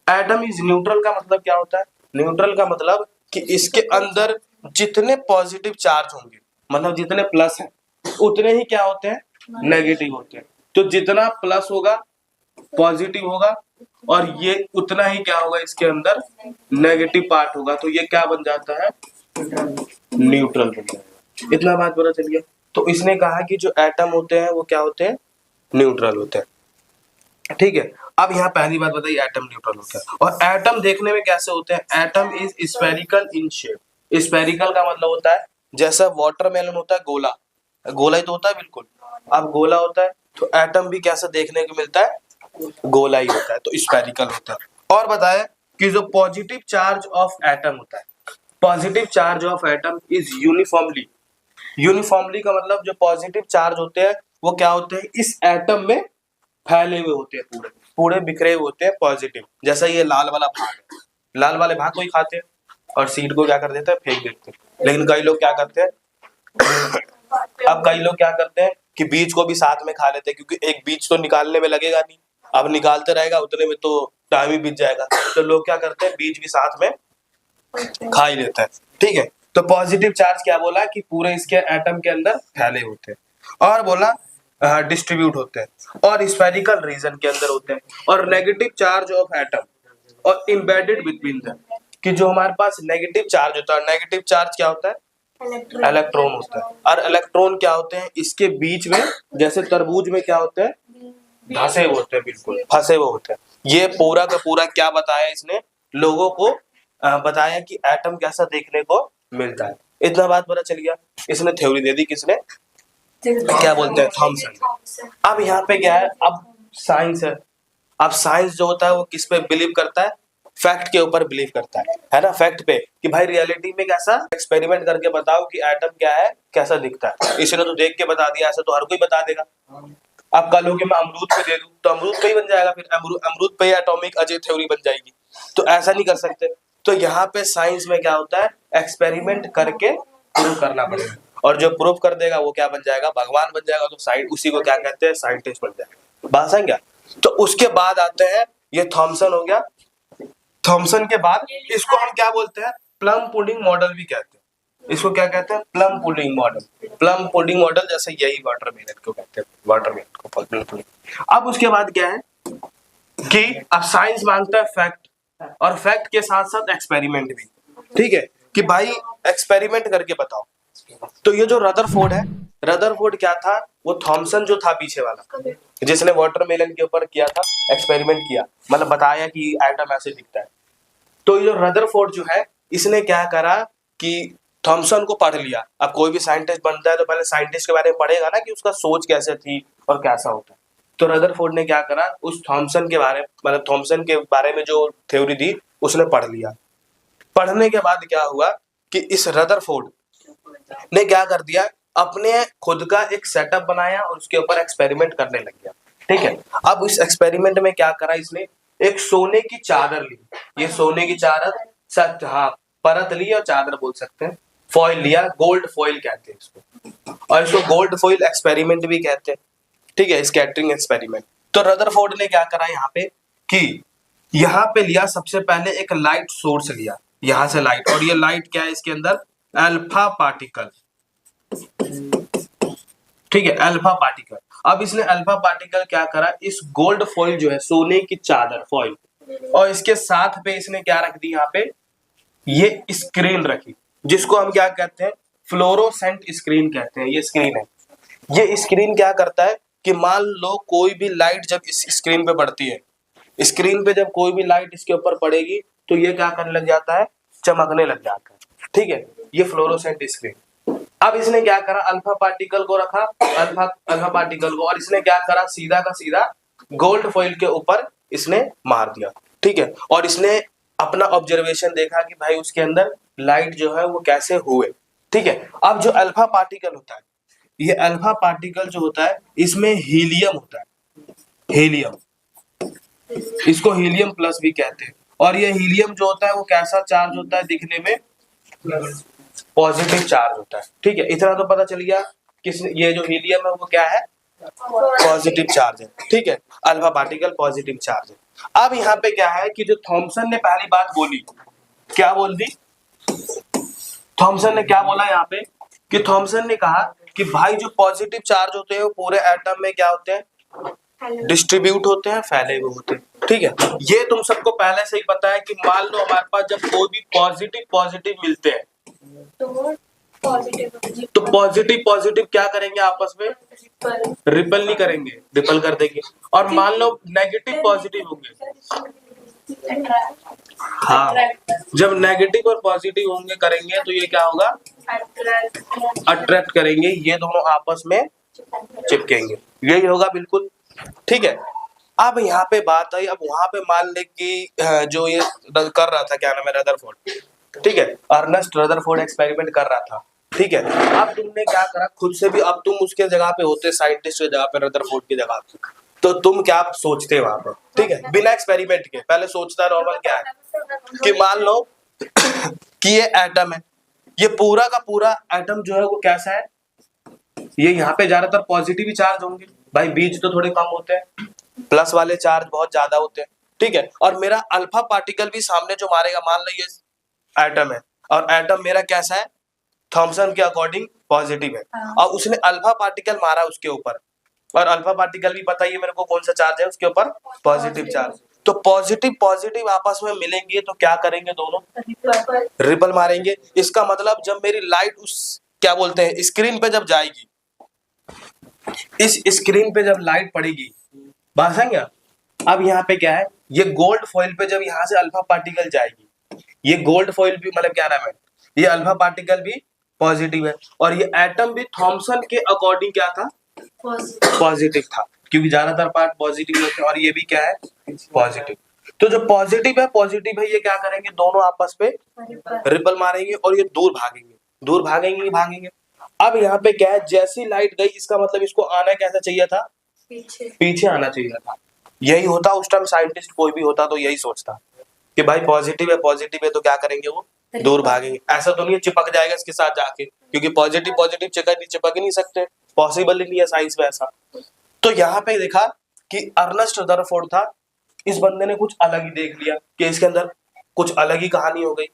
Atom is neutral का मतलब क्या होता है, न्यूट्रल का मतलब कि इसके अंदर जितने पॉजिटिव चार्ज होंगे, मतलब जितने प्लस हैं, उतने ही क्या होते हैं, नेगेटिव होते हैं। तो जितना प्लस होगा पॉजिटिव होगा, और ये उतना ही क्या होगा, इसके अंदर नेगेटिव पार्ट होगा, तो ये क्या बन जाता है, न्यूट्रल बन जाएगा। इतना बात पता चल गया। तो इसने कहा कि जो एटम होते हैं वो क्या होते हैं, न्यूट्रल होते हैं, ठीक है। अब यहाँ पहली बात बताइए, एटम न्यूट्रल होता है। और एटम देखने में कैसे होते हैं, atom is spherical in shape. Spherical का मतलब होता है जैसा वाटरमेलन होता है, गोला, गोला ही तो होता है, बिल्कुल। अब गोला होता है तो एटम भी कैसा देखने को मिलता है, गोला ही होता है, तो स्फेरिकल होता है। और बताया कि जो पॉजिटिव चार्ज ऑफ एटम होता है, positive charge of atom is uniformly, uniformly का मतलब जो पॉजिटिव चार्ज होते हैं वो क्या होते हैं, इस एटम में फैले हुए होते हैं, पूरे पूरे बिखरे हुए होते हैं पॉजिटिव। जैसा ये लाल वाला भाग है, लाल वाले भाग को ही खाते हैं और सीड को क्या कर देते हैं, फेंक देते हैं। लेकिन कई लोग क्या करते हैं, अब कई लोग क्या करते हैं कि बीज को भी साथ में खा लेते हैं, क्योंकि एक बीज तो निकालने में लगेगा नहीं, अब निकालते रहेगा उतने में तो टाइम ही बीत जाएगा। तो लोग क्या करते हैं, बीज भी साथ में खा ही लेते हैं, ठीक है। तो पॉजिटिव चार्ज क्या बोला कि पूरे इसके एटम के अंदर फैले होते हैं, और बोला डिस्ट्रीब्यूट होते हैं, और स्फेरिकल रीजन के अंदर होते हैं। और नेगेटिव चार्ज ऑफ एटम और एम्बेडेड बिटवीन देम, कि जो हमारे पास नेगेटिव चार्ज होता है, नेगेटिव चार्ज क्या होता है, इलेक्ट्रॉन होता है। और इलेक्ट्रॉन क्या होते हैं, इसके बीच में, जैसे तरबूज में क्या होते हैं, धंसे हुए होते हैं, बिल्कुल फंसे हुए होते हैं। ये पूरा का पूरा क्या बताया इसने, लोगों को बताया कि एटम कैसा देखने को मिलता है। इतना बात पता चल गया। इसने थ्योरी दे दी, किसने, क्या बोलते हैं, थॉमसन। अब यहाँ पे क्या है, अब साइंस है। अब साइंस जो होता है वो किस पे बिलीव करता है, फैक्ट के ऊपर बिलीव करता है ना, फैक्ट पे, कि भाई रियलिटी में कैसा, एक्सपेरिमेंट करके बताओ कि एटम क्या है, कैसा दिखता है। इसने तो देख के बता दिया, ऐसा तो हर कोई बता देगा। अब कल हो के मैं अमरूद पे दे दूं तो अमरूद पे ही बन जाएगा, फिर अमरूद पे ही एटॉमिक अजय थ्योरी बन जाएगी। तो ऐसा नहीं कर सकते। तो यहाँ पे साइंस में क्या होता है, एक्सपेरिमेंट करके प्रूव करना पड़ेगा। और जो प्रूफ कर देगा वो क्या बन जाएगा, भगवान बन जाएगा। तो साइड उसी को क्या कहते हैं, साइंटिस्ट बन जाएगा। बात समझ गया। तो उसके बाद आते हैं, ये थॉमसन हो गया। थॉमसन के बाद इसको हम क्या बोलते हैं, प्लम पुडिंग मॉडल भी कहते हैं। इसको क्या कहते हैं, plum pudding model. Plum pudding model जैसे यही वाटरमेलन को कहते हैं, वाटरमेलन को प्लम पुडिंग। अब उसके बाद क्या है कि अब साइंस मांगता है फैक्ट, और फैक्ट के साथ साथ एक्सपेरिमेंट भी। ठीक है कि भाई एक्सपेरिमेंट करके बताओ। तो ये जो रदरफोर्ड है, रदरफोर्ड क्या था, वो थॉमसन जो था पीछे वाला, जिसने वाटरमेलन के ऊपर किया था एक्सपेरिमेंट किया, मतलब बताया कि एटम ऐसे दिखता है। तो ये जो रदरफोर्ड जो है, इसने क्या करा कि थॉमसन को पढ़ लिया। अब कोई भी साइंटिस्ट बनता है तो पहले साइंटिस्ट के बारे में पढ़ेगा ना कि उसका सोच कैसे थी और कैसा होता है। तो रदरफोर्ड ने क्या करा, उस थॉमसन के बारे में, मतलब थॉमसन के बारे में जो थ्योरी थी उसने पढ़ लिया। पढ़ने के बाद क्या हुआ कि इस रदरफोर्ड ने क्या कर दिया, अपने खुद का एक सेटअप बनाया और उसके ऊपर एक्सपेरिमेंट करने लग गया। ठीक है। अब इस एक्सपेरिमेंट में क्या करा इसने, एक सोने की चादर ली। ये सोने की चादर, सच हाँ, परत ली और चादर बोल सकते हैं, फॉइल लिया, गोल्ड फॉइल कहते हैं इसको, और इसको गोल्ड फॉइल एक्सपेरिमेंट भी कहते हैं। ठीक है, स्कैटरिंग एक्सपेरिमेंट। तो रदरफोर्ड ने क्या करा यहाँ पे कि यहाँ पे लिया सबसे पहले एक लाइट सोर्स लिया, यहाँ से लाइट, और ये लाइट क्या है, इसके अंदर अल्फा पार्टिकल। ठीक है, अल्फा पार्टिकल। अब इसने अल्फा पार्टिकल क्या करा, इस गोल्ड फॉइल जो है, सोने की चादर फॉइल, और इसके साथ पे इसने क्या रख दी, यहाँ पे ये स्क्रीन रखी, जिसको हम क्या कहते हैं, फ्लोरोसेंट स्क्रीन कहते हैं। ये स्क्रीन है। ये स्क्रीन क्या करता है कि मान लो कोई भी लाइट जब इस स्क्रीन पे पड़ती है, स्क्रीन पे जब कोई भी लाइट इसके ऊपर पड़ेगी तो ये क्या करने लग जाता है, चमकने लग जाता है। ठीक है, ये फ्लोरोसेंट स्क्रीन। अब इसने क्या करा, अल्फा पार्टिकल को रखा, अल्फा पार्टिकल को, और इसने क्या करा, सीधा का सीधा गोल्ड फॉइल के ऊपर इसने मार दिया। ठीक है, और इसने अपना ऑब्जर्वेशन देखा कि भाई उसके अंदर लाइट जो है वो कैसे हुए। ठीक है। अब जो अल्फा पार्टिकल होता है, ये अल्फा पार्टिकल जो होता है, इसमें हीलियम होता है, हीलियम, इसको हीलियम प्लस भी कहते हैं। और ये हीलियम जो होता है वो कैसा चार्ज होता है, दिखने में पॉजिटिव चार्ज होता है। ठीक है, इतना तो पता चल गया किस, ये जो हीलियम है वो क्या है, पॉजिटिव चार्ज है। ठीक है, अल्फा पार्टिकल पॉजिटिव चार्ज है। अब यहाँ पे क्या है कि जो थॉमसन ने पहली बात बोली, क्या बोल दी, थॉमसन ने क्या बोला यहाँ पे कि थॉमसन ने कहा कि भाई जो पॉजिटिव चार्ज होते हैं वो पूरे एटम में क्या होते हैं, डिस्ट्रीब्यूट होते हैं, फैले हुए होते हैं। ठीक है, ये तुम सबको पहले से ही पता है कि मान लो हमारे पास जब कोई भी पॉजिटिव मिलते हैं तो पॉजिटिव क्या करेंगे, आपस में रिपल नहीं करेंगे, रिपल कर देंगे। और मान लो नेगेटिव पॉजिटिव होंगे, हाँ, जब नेगेटिव और पॉजिटिव होंगे करेंगे तो ये क्या होगा, अट्रैक्ट करेंगे, ये दोनों आपस में चिपकेंगे, यही होगा बिल्कुल। ठीक है। अब यहाँ पे बात आई, अब वहां पे मान ले कि जो ये कर रहा था, क्या नाम है, रदरफोर्ड, ठीक है, अर्नेस्ट रदरफोर्ड एक्सपेरिमेंट कर रहा था। ठीक है, अब तुमने क्या करा खुद से भी, अब तुम उसके जगह पे होते, साइंटिस्ट की जगह पे, रदरफोर्ड की जगह पे, तो तुम क्या सोचते वहां पे, ठीक है, बिना एक्सपेरिमेंट के पहले सोचता नॉर्मल क्या है कि मान लो कि ये एटम है, ये पूरा का पूरा एटम जो है वो कैसा है, ये यहाँ पे ज्यादातर पॉजिटिव ही चार्ज होंगे भाई, बीच तो थोड़े कम होते हैं, प्लस वाले चार्ज बहुत ज्यादा होते हैं। ठीक है, और मेरा अल्फा पार्टिकल भी सामने जो मारेगा, मान लो ये एटम है और एटम मेरा कैसा है, थॉमसन के अकॉर्डिंग पॉजिटिव है, और उसने अल्फा पार्टिकल मारा उसके ऊपर, और अल्फा पार्टिकल भी पता ही है मेरे को कौन सा चार्ज है उसके ऊपर, पॉजिटिव चार्ज। तो पॉजिटिव आपस में मिलेंगे तो क्या करेंगे, दोनों रिपल मारेंगे। इसका मतलब जब मेरी लाइट उस क्या बोलते हैं स्क्रीन पे जब जाएगी, इस स्क्रीन पे जब लाइट पड़ेगी, बात समझ गया। अब यहाँ पे क्या है, ये गोल्ड फॉइल पे जब यहाँ से अल्फा पार्टिकल जाएगी, ये गोल्ड फॉइल भी मतलब क्या नाम है, ये अल्फा पार्टिकल भी पॉजिटिव है, और ये एटम भी थॉमसन के अकॉर्डिंग क्या था, पॉजिटिव था, क्योंकि ज्यादातर पार्ट पॉजिटिव होते हैं, और ये भी क्या है, पॉजिटिव। तो जो पॉजिटिव है ये क्या करेंगे, दोनों आपस पे रिपल मारेंगे और ये दूर भागेंगे। अब यहाँ पे क्या है, जैसी लाइट गई, इसका मतलब इसको आना कैसा चाहिए था, पीछे आना चाहिए था। यही होता उस टाइम, साइंटिस्ट कोई भी होता तो यही सोचता कि भाई पॉजिटिव है तो क्या करेंगे, वो दूर भागेंगे। ऐसा तो नहीं है चिपक जाएगा इसके साथ जाके, क्योंकि पॉजिटिव पॉजिटिव चिपक ही नहीं सकते, पॉसिबल ही नहीं है साइंस में ऐसा। तो यहाँ पे देखा कि अर्नेस्ट रदरफोर्ड था, इस बंदे ने कुछ अलग ही देख लिया कि इसके अंदर कुछ अलग ही कहानी हो गई।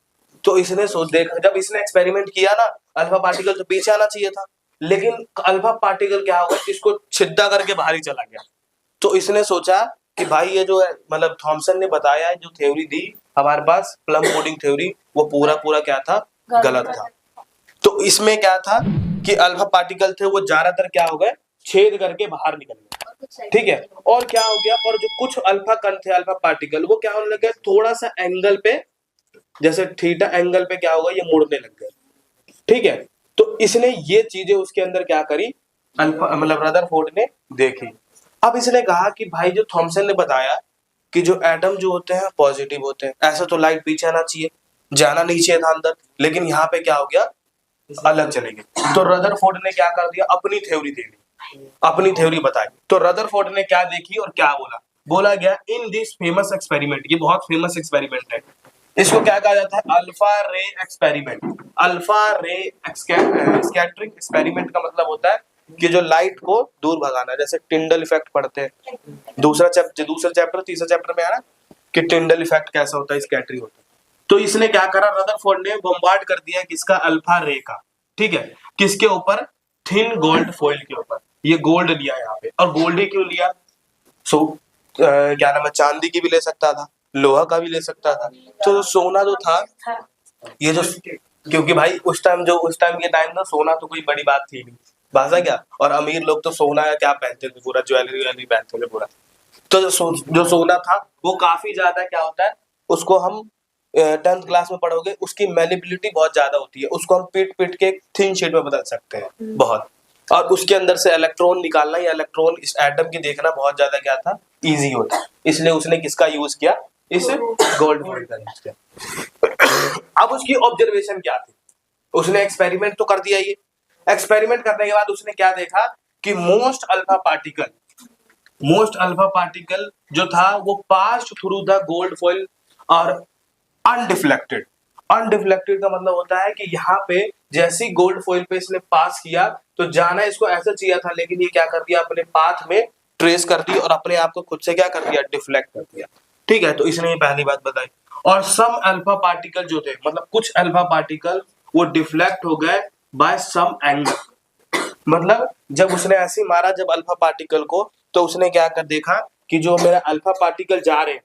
तो इसने सोच देखा, जब इसने एक्सपेरिमेंट किया ना, अल्फा पार्टिकल तो पीछे आना चाहिए था, लेकिन अल्फा पार्टिकल क्या हुआ, इसको छिद्दा करके बाहर ही चला गया। तो इसने सोचा कि भाई ये जो है, मतलब थॉमसन ने बताया है, जो थ्योरी दी हमारे पास प्लम पुडिंग थ्योरी, वो पूरा क्या था, गलत था। तो इसमें क्या था कि अल्फा पार्टिकल थे वो ज्यादातर क्या हो गए, छेद करके बाहर निकल गए, ठीक है। और क्या हो गया, और जो कुछ अल्फा कण थे, अल्फा पार्टिकल, वो क्या होने लगे, थोड़ा सा एंगल पे, जैसे थीटा एंगल पे क्या होगा, ये मुड़ने लग गए, ठीक है। तो इसने ये चीजें उसके अंदर क्या करी, अल्फा मतलब रदरफोर्ड ने देखी। अब इसने कहा कि भाई जो थॉमसन ने बताया कि जो एटम जो होते हैं पॉजिटिव होते हैं, ऐसा तो लाइट पीछे आना चाहिए, जाना नहीं चाहिए था अंदर, लेकिन यहाँ पे क्या हो गया, अलग चले गए। तो रदरफोर्ड ने क्या कर दिया, अपनी थ्योरी दे दी, अपनी थ्योरी बताई। तो रदरफोर्ड ने क्या देखी और क्या बोला गया, इन दिस फेमस एक्सपेरिमेंट, ये बहुत फेमस एक्सपेरिमेंट है, इसको क्या कहा जाता है, अल्फा रे एक्सपेरिमेंट। अल्फा रे स्कैटरिंग एक्सपेरिमेंट का मतलब होता है कि जो लाइट को दूर भगाना, जैसे टिंडल इफेक्ट पढ़ते हैं, दूसरा चैप्टर तीसरा चैप्टर में आना कि टिंडल इफेक्ट कैसा होता है, स्कैटरिंग होता है। तो इसने क्या करा, रदरफोर्ड ने बॉम्बार्ड कर दिया किसका, अल्फा रे का, ठीक है। किसके ऊपर, थिन गोल्ड फॉइल के ऊपर। ये गोल्ड लिया यहाँ पे, और गोल्ड ही क्यों लिया, क्या नाम है, चांदी की भी ले सकता था, लोहा का भी ले सकता था, तो सोना जो था, ये जो, क्योंकि भाई उस टाइम के टाइम था, सोना तो कोई बड़ी बात थी नहीं, बाजा क्या, और अमीर लोग तो सोना या क्या पहनते थे, पूरा ज्वेलरी पहनते थे पूरा। तो जो सोना था वो काफी ज्यादा क्या होता है, उसको हम 10th क्लास में पढ़ोगे, उसकी मैलिबिलिटी बहुत ज्यादा होती है, उसको हम पीट के थिन शीट में बदल सकते हैं बहुत, और उसके अंदर से इलेक्ट्रॉन निकालना या इलेक्ट्रॉन इस एटम की देखना बहुत ज्यादा क्या था, इजी होता है। इसलिए उसने किसका यूज किया, इस गोल्ड फॉइल का यूज किया। अब उसकी ऑब्जर्वेशन क्या थी, उसने एक्सपेरिमेंट तो कर दिया, ये एक्सपेरिमेंट करने के बाद उसने क्या देखा कि मोस्ट अल्फा पार्टिकल जो था वो passed through the gold foil और अनडिफ्लेक्टेड का मतलब होता है कि यहाँ पे जैसी गोल्ड फॉइल पे इसने पास किया, तो जाना इसको ऐसा चाहिए था, लेकिन ये क्या कर दिया, अपने पाथ में ट्रेस कर दी और अपने आप को खुद से क्या कर दिया, डिफ्लेक्ट कर दिया, ठीक है। तो इसने ये पहली बात बताई। और सम अल्फा पार्टिकल जो थे, मतलब कुछ अल्फा पार्टिकल वो डिफ्लेक्ट हो गए बाय सम एंगल, मतलब जब उसने ऐसे मारा जब अल्फा पार्टिकल को, तो उसने क्या कर देखा कि जो मेरा अल्फा पार्टिकल जा रहे हैं,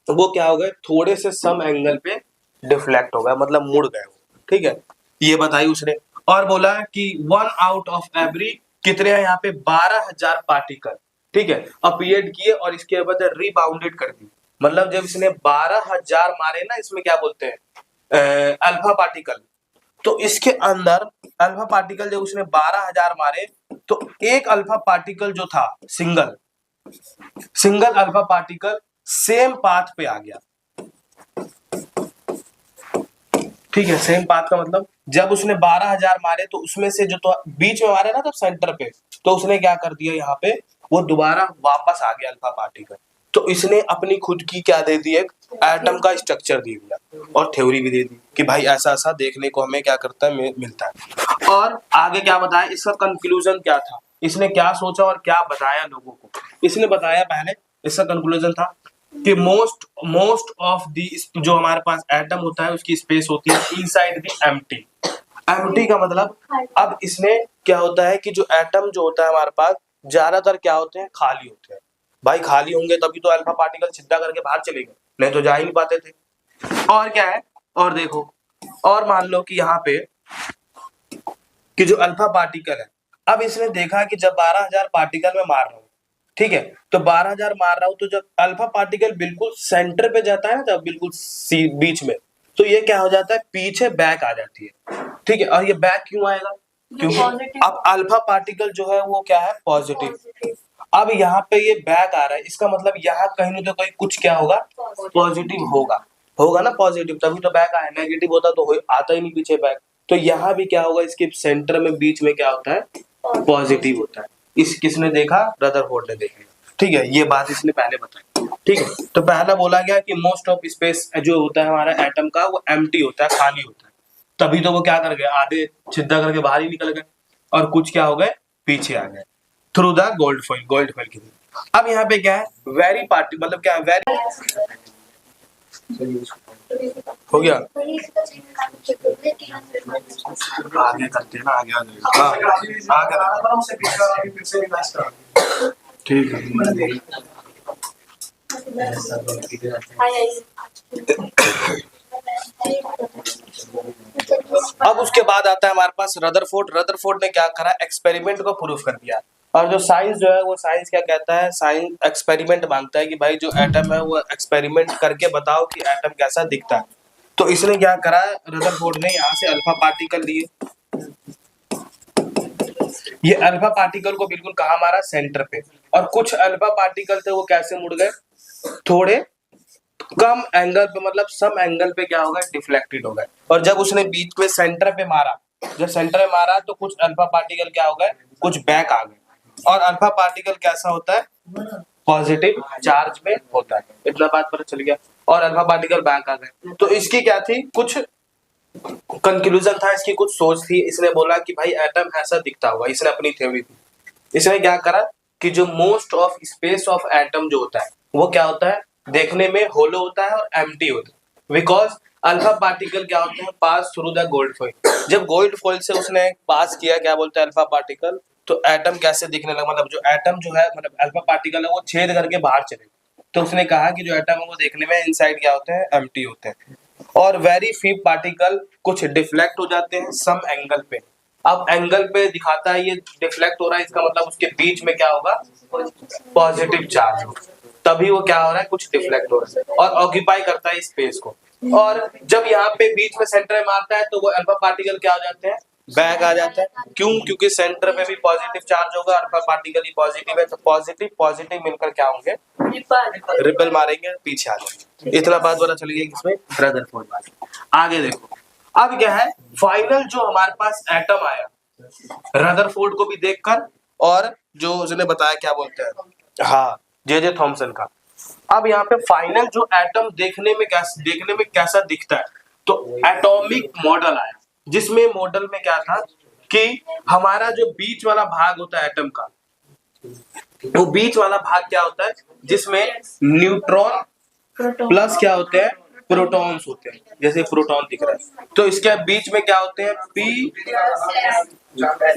तो वो क्या हो गए, थोड़े से सम एंगल पे डिफ्लेक्ट हो गया, मतलब मुड़ गए, ठीक है। ये बताई उसने, और बोला कि 1 आउट ऑफ एवरी कितने हैं यहाँ पे, 12,000 पार्टिकल, ठीक है, अपीयर्ड किए और इसके बाद रिबाउंडेड कर दी। मतलब जब इसने 12,000 मारे ना, इसमें क्या बोलते हैं अल्फा पार्टिकल, तो इसके अंदर अल्फा पार्टिकल जब उसने 12,000 मारे, तो एक अल्फा पार्टिकल जो था, single alpha particle same path पे आ गया, ठीक है। सेम पाथ का मतलब जब उसने 12,000 मारे, तो उसमें से जो तो बीच में मारे ना, तो सेंटर पे, तो उसने क्या कर दिया, यहाँ पे वो दोबारा वापस आ गया अल्फा पार्टिकल। तो इसने अपनी खुद की क्या दे दी, एक एटम का स्ट्रक्चर दे दिया और थ्योरी भी दे दी कि भाई ऐसा ऐसा देखने को हमें क्या करता है, मिलता है। और आगे क्या बताया, इसका कंक्लूजन क्या था, इसने क्या सोचा और क्या बताया लोगों को। इसने बताया, पहले इसका कंक्लूजन था कि मोस्ट ऑफ दी, जो हमारे पास एटम होता है उसकी स्पेस होती है इनसाइड दी एम्प्टी का मतलब, अब इसने क्या होता है कि जो एटम जो होता है हमारे पास, ज्यादातर क्या होते हैं, खाली होते हैं। भाई खाली होंगे तभी तो अल्फा पार्टिकल सीधा करके बाहर चले गए, नहीं तो जा ही नहीं पाते थे। और क्या है, और देखो, और मान लो कि यहाँ पे कि जो अल्फा पार्टिकल है, अब इसने देखा कि जब 12,000 पार्टिकल में मार रहा हूँ, ठीक है, तो 12,000 मार रहा हूँ, तो जब अल्फा पार्टिकल बिल्कुल सेंटर पे जाता है ना, जब बिल्कुल बीच में, तो ये क्या हो जाता है, पीछे बैक आ जाती है, ठीक है। और ये बैक क्यों आएगा, क्योंकि अब अल्फा पार्टिकल जो है वो क्या है, पॉजिटिव। अब यहाँ पे ये बैक आ रहा है, इसका मतलब यहाँ कहीं ना कहीं कुछ क्या होगा, पॉजिटिव होगा ना, पॉजिटिव, तभी तो बैक आया, नेगेटिव होता तो आता ही नहीं पीछे बैक। तो यहाँ भी क्या होगा, इसके सेंटर में बीच में क्या होता है, पॉजिटिव होता है। इस किसने देखा, रदरफोर्ड ने देखा, ठीक है। ये बात इसने पहले बताई। ठीक है, तो पहला बोला गया कि मोस्ट ऑफ स्पेस जो होता है हमारा एटम का वो एम्प्टी होता है, खाली होता है, तभी तो वो क्या कर गए, आधे सीधा करके बाहर ही निकल गए और कुछ क्या हो गए, पीछे आ गए थ्रू द गोल्ड फॉइल के थ्रू। अब यहाँ पे क्या है, वेरी पार्टी मतलब क्या है, वेरी हो गया, आगे करते हैं ना, आगे ठीक है। अब उसके बाद आता है हमारे पास रदरफोर्ड ने क्या करा, एक्सपेरिमेंट को प्रूफ कर दिया। और जो साइंस जो है वो साइंस क्या कहता है, साइंस एक्सपेरिमेंट मांगता है कि भाई जो एटम है वो एक्सपेरिमेंट करके बताओ कि एटम कैसा दिखता है। तो इसने क्या करा, रदरफोर्ड ने यहाँ से अल्फा पार्टिकल लिए, ये अल्फा पार्टिकल को बिल्कुल कहा हमारा सेंटर पे, और कुछ अल्फा पार्टिकल थे वो कैसे मुड़ गए, थोड़े कम एंगल पे, मतलब सम एंगल पे क्या होगा, डिफ्लेक्टेड हो गए। और जब उसने बीच में सेंटर पे मारा, जब सेंटर में मारा तो कुछ अल्फा पार्टिकल क्या हो गए, कुछ बैक आ गए। और अल्फा पार्टिकल कैसा होता है, पॉजिटिव चार्ज में होता है, इतना बात पता चल गया। और अल्फा पार्टिकल बैक आ गए, तो इसकी क्या थी, कुछ कंक्लूजन था, इसकी कुछ सोच थी। इसने बोला कि भाई एटम ऐसा दिखता हुआ, इसने अपनी थ्योरी थी। इसने क्या करा कि जो most of space of atom जो होता है वो क्या होता है, देखने में होलो होता है और एम्प्टी होता है, बिकॉज अल्फा पार्टिकल क्या होते हैं, pass through the gold foil. जब गोल्ड फॉइल से उसने पास किया, क्या बोलते हैं, अल्फा पार्टिकल, तो एटम कैसे दिखने लगा, मतलब जो एटम जो है, मतलब अल्फा पार्टिकल है वो छेद करके बाहर चले। तो उसने कहा कि जो एटम है वो देखने में इनसाइड क्या होते हैं, एम्प्टी होते हैं। और वेरी फ्यू पार्टिकल कुछ डिफ्लेक्ट हो जाते हैं सम एंगल पे। अब एंगल पे दिखाता है ये डिफ्लेक्ट हो रहा है, इसका मतलब उसके बीच में क्या होगा, पॉजिटिव चार्ज होगा, तभी वो क्या हो रहा है, कुछ डिफ्लेक्ट हो रहा है और ऑक्यूपाई करता है स्पेस को। और जब यहाँ पे बीच में सेंटर में मारता है तो वो अल्फा पार्टिकल क्या हो जाते हैं, बैक आ जाता है। क्यों, क्योंकि सेंटर पे भी पॉजिटिव चार्ज होगा, अल्फा पार्टिकल ही पॉजिटिव है, तो पॉजिटिव पॉजिटिव मिलकर क्या होंगे, रिपल मारेंगे, पीछे आ जाएंगे। इतना बात पता चल गया इसमें रदरफोर्ड बात। आगे देखो, अब क्या है, फाइनल जो हमारे पास एटम आया रदरफोर्ड को भी देखकर, और जो उसने बताया क्या बोलते हैं, हाँ, जे थॉमसन का। अब यहाँ पे फाइनल जो एटम देखने में कैसा दिखता है, तो एटॉमिक मॉडल आया, जिसमें मॉडल में क्या था कि हमारा जो बीच वाला भाग होता है एटम का, वो बीच वाला भाग क्या होता है, जिसमें न्यूट्रॉन प्लस क्या होते हैं, प्रोटॉन्स होते हैं, जैसे प्रोटॉन दिख रहा है। तो इसके बीच में क्या होते हैं,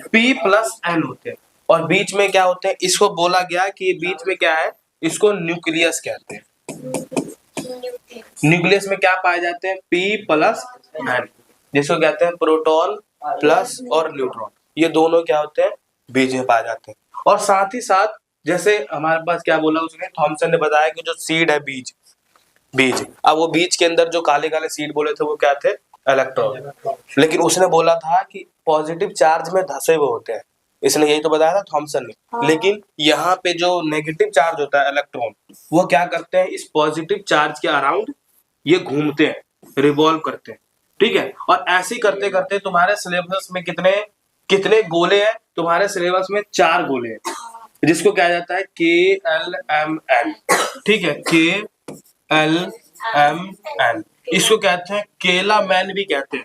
पी प्लस एन होते हैं, और बीच में क्या होते हैं, इसको बोला गया कि बीच में क्या है, इसको न्यूक्लियस कहते हैं। न्यूक्लियस में क्या पाए जाते हैं, पी प्लस एन, जिसको कहते हैं प्रोटॉन प्लस और न्यूट्रॉन, ये दोनों क्या होते हैं, बीच में पाए जाते हैं। और साथ ही साथ जैसे हमारे पास क्या बोला उसने, थॉमसन ने बताया कि जो सीड है, बीज, अब वो बीज के अंदर जो काले काले सीड बोले थे वो क्या थे, इलेक्ट्रॉन। लेकिन उसने बोला था कि पॉजिटिव चार्ज में धसे हुए होते हैं, इसने यही तो बताया था थॉमसन ने। हाँ। लेकिन यहाँ पे जो नेगेटिव चार्ज होता है, इलेक्ट्रॉन, वो क्या करते हैं, इस पॉजिटिव चार्ज के अराउंड ये घूमते हैं, रिवॉल्व करते हैं, ठीक है। और ऐसे ही करते करते तुम्हारे सिलेबस में कितने कितने गोले हैं, तुम्हारे सिलेबस में 4 गोले हैं, जिसको कहा जाता है KLMN, ठीक है, KLMN। इसको कहते हैं केला मैन भी कहते हैं,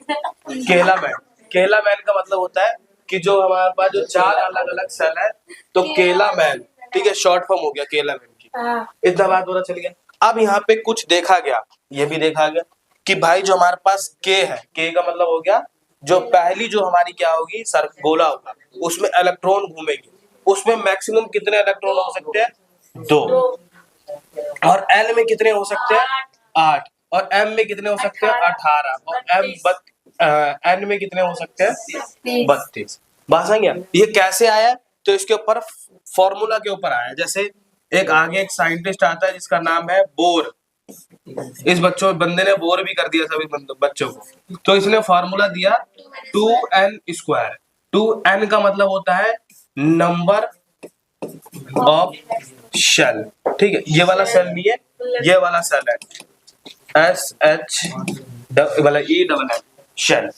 केला मैन का मतलब होता है कि जो हमारे पास जो 4 अलग अलग सेल है, तो केला मैन, ठीक है, शॉर्ट फॉर्म हो गया केला मैन की। इतना बात पता चल गया। अब यहाँ पे कुछ देखा गया, ये भी देखा गया कि भाई जो हमारे पास K है, K का मतलब हो गया जो पहली जो हमारी क्या होगी, सर गोला होगा, उसमें इलेक्ट्रॉन घूमेंगे, उसमें मैक्सिमम कितने इलेक्ट्रॉन हो सकते हैं, 2। और L में कितने हो सकते हैं, 8। और M में कितने हो सकते हैं, 18। और N में कितने हो सकते हैं, 32। बात समझ गया, ये कैसे आया, तो इसके ऊपर फॉर्मूला के ऊपर आया। जैसे एक आगे एक साइंटिस्ट आता है जिसका नाम है बोर, इस बंदे ने बोर भी कर दिया सभी बच्चों को। तो इसने फॉर्मूला दिया 2n²। 2n का मतलब होता है नंबर ऑफ शेल, ठीक है, ये वाला सेल नहीं है, ये वाला सेल है, SHENN शेल,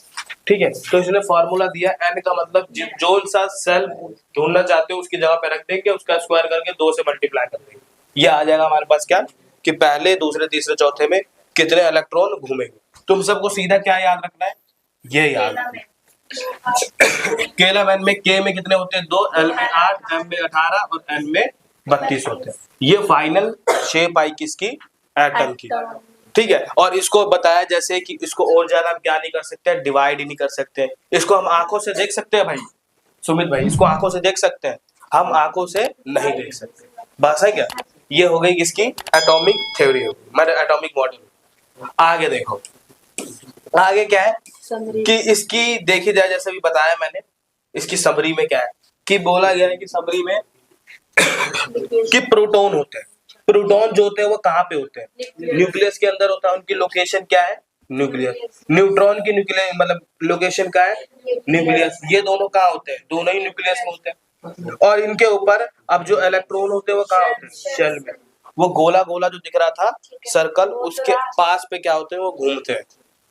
ठीक है। तो इसने फॉर्मूला दिया, n का मतलब जो सा सेल ढूंढना चाहते हो उसकी जगह पे रख देंगे, उसका स्क्वायर करके 2 से मल्टीप्लाई कर देंगे, ये आ जाएगा हमारे पास क्या, कि पहले, दूसरे, तीसरे, चौथे में कितने इलेक्ट्रॉन घूमेंगे। तुम सबको सीधा क्या याद रखना है, ये याद रखना है। केवल एन में के में कितने होते हैं 2, एल में 8, एम में 18 और एन में 32 होते हैं। ये फाइनल शेप आई किसकी, एटम की, ठीक है। और इसको बताया जैसे कि इसको और ज्यादा हम क्या नहीं कर सकते, डिवाइड ही नहीं कर सकते। इसको हम आंखों से देख सकते हैं भाई सुमित भाई, इसको आंखों से देख सकते हैं, हम आंखों से नहीं देख सकते। बस है क्या, ये हो गई किसकी, एटॉमिक थ्योरी हो गई, मतलब एटॉमिक मॉडल। आगे देखो, आगे क्या है कि इसकी देखी जाए, जैसे भी बताया मैंने, इसकी समरी में क्या है कि बोला गया है कि समरी में कि प्रोटॉन होते हैं। प्रोटॉन जो होते हैं वो कहाँ पे होते हैं, न्यूक्लियस के अंदर होता है। उनकी लोकेशन क्या है, न्यूक्लियस। न्यूट्रॉन की न्यूक्लियस मतलब लोकेशन क्या है, न्यूक्लियस। ये दोनों कहाँ होते हैं, दोनों ही न्यूक्लियस में होते हैं। और इनके ऊपर अब जो इलेक्ट्रॉन होते हैं वो कहाँ होते हैं, शेल में। वो गोला गोला जो दिख रहा था सर्कल, उसके पास पे क्या होते हैं, वो घूमते हैं,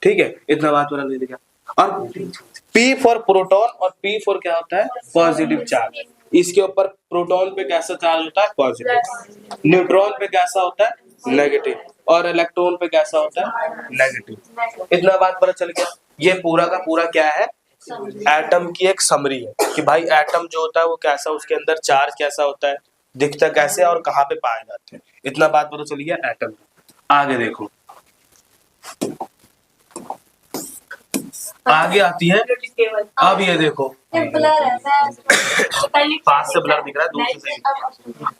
ठीक है। इतना बात वाला नहीं दिखा। और P फॉर प्रोटॉन और P फॉर क्या होता है, पॉजिटिव चार्ज। इसके ऊपर प्रोटॉन पे कैसा चार्ज होता है, पॉजिटिव। न्यूट्रॉन पे कैसा होता है, नेगेटिव। और इलेक्ट्रॉन पे कैसा होता है, नेगेटिव। इतना बात पता चल गया। ये पूरा का पूरा क्या है, एटम की एक समरी है कि भाई एटम जो होता है वो कैसा, उसके अंदर चार्ज कैसा होता है, दिखता कैसे और कहाँ पे पाए जाते हैं। इतना बात पता चल गया एटम। आगे देखो, आगे आती है अब ये देखो, पास से ब्लर दिख रहा है, दूर से सही।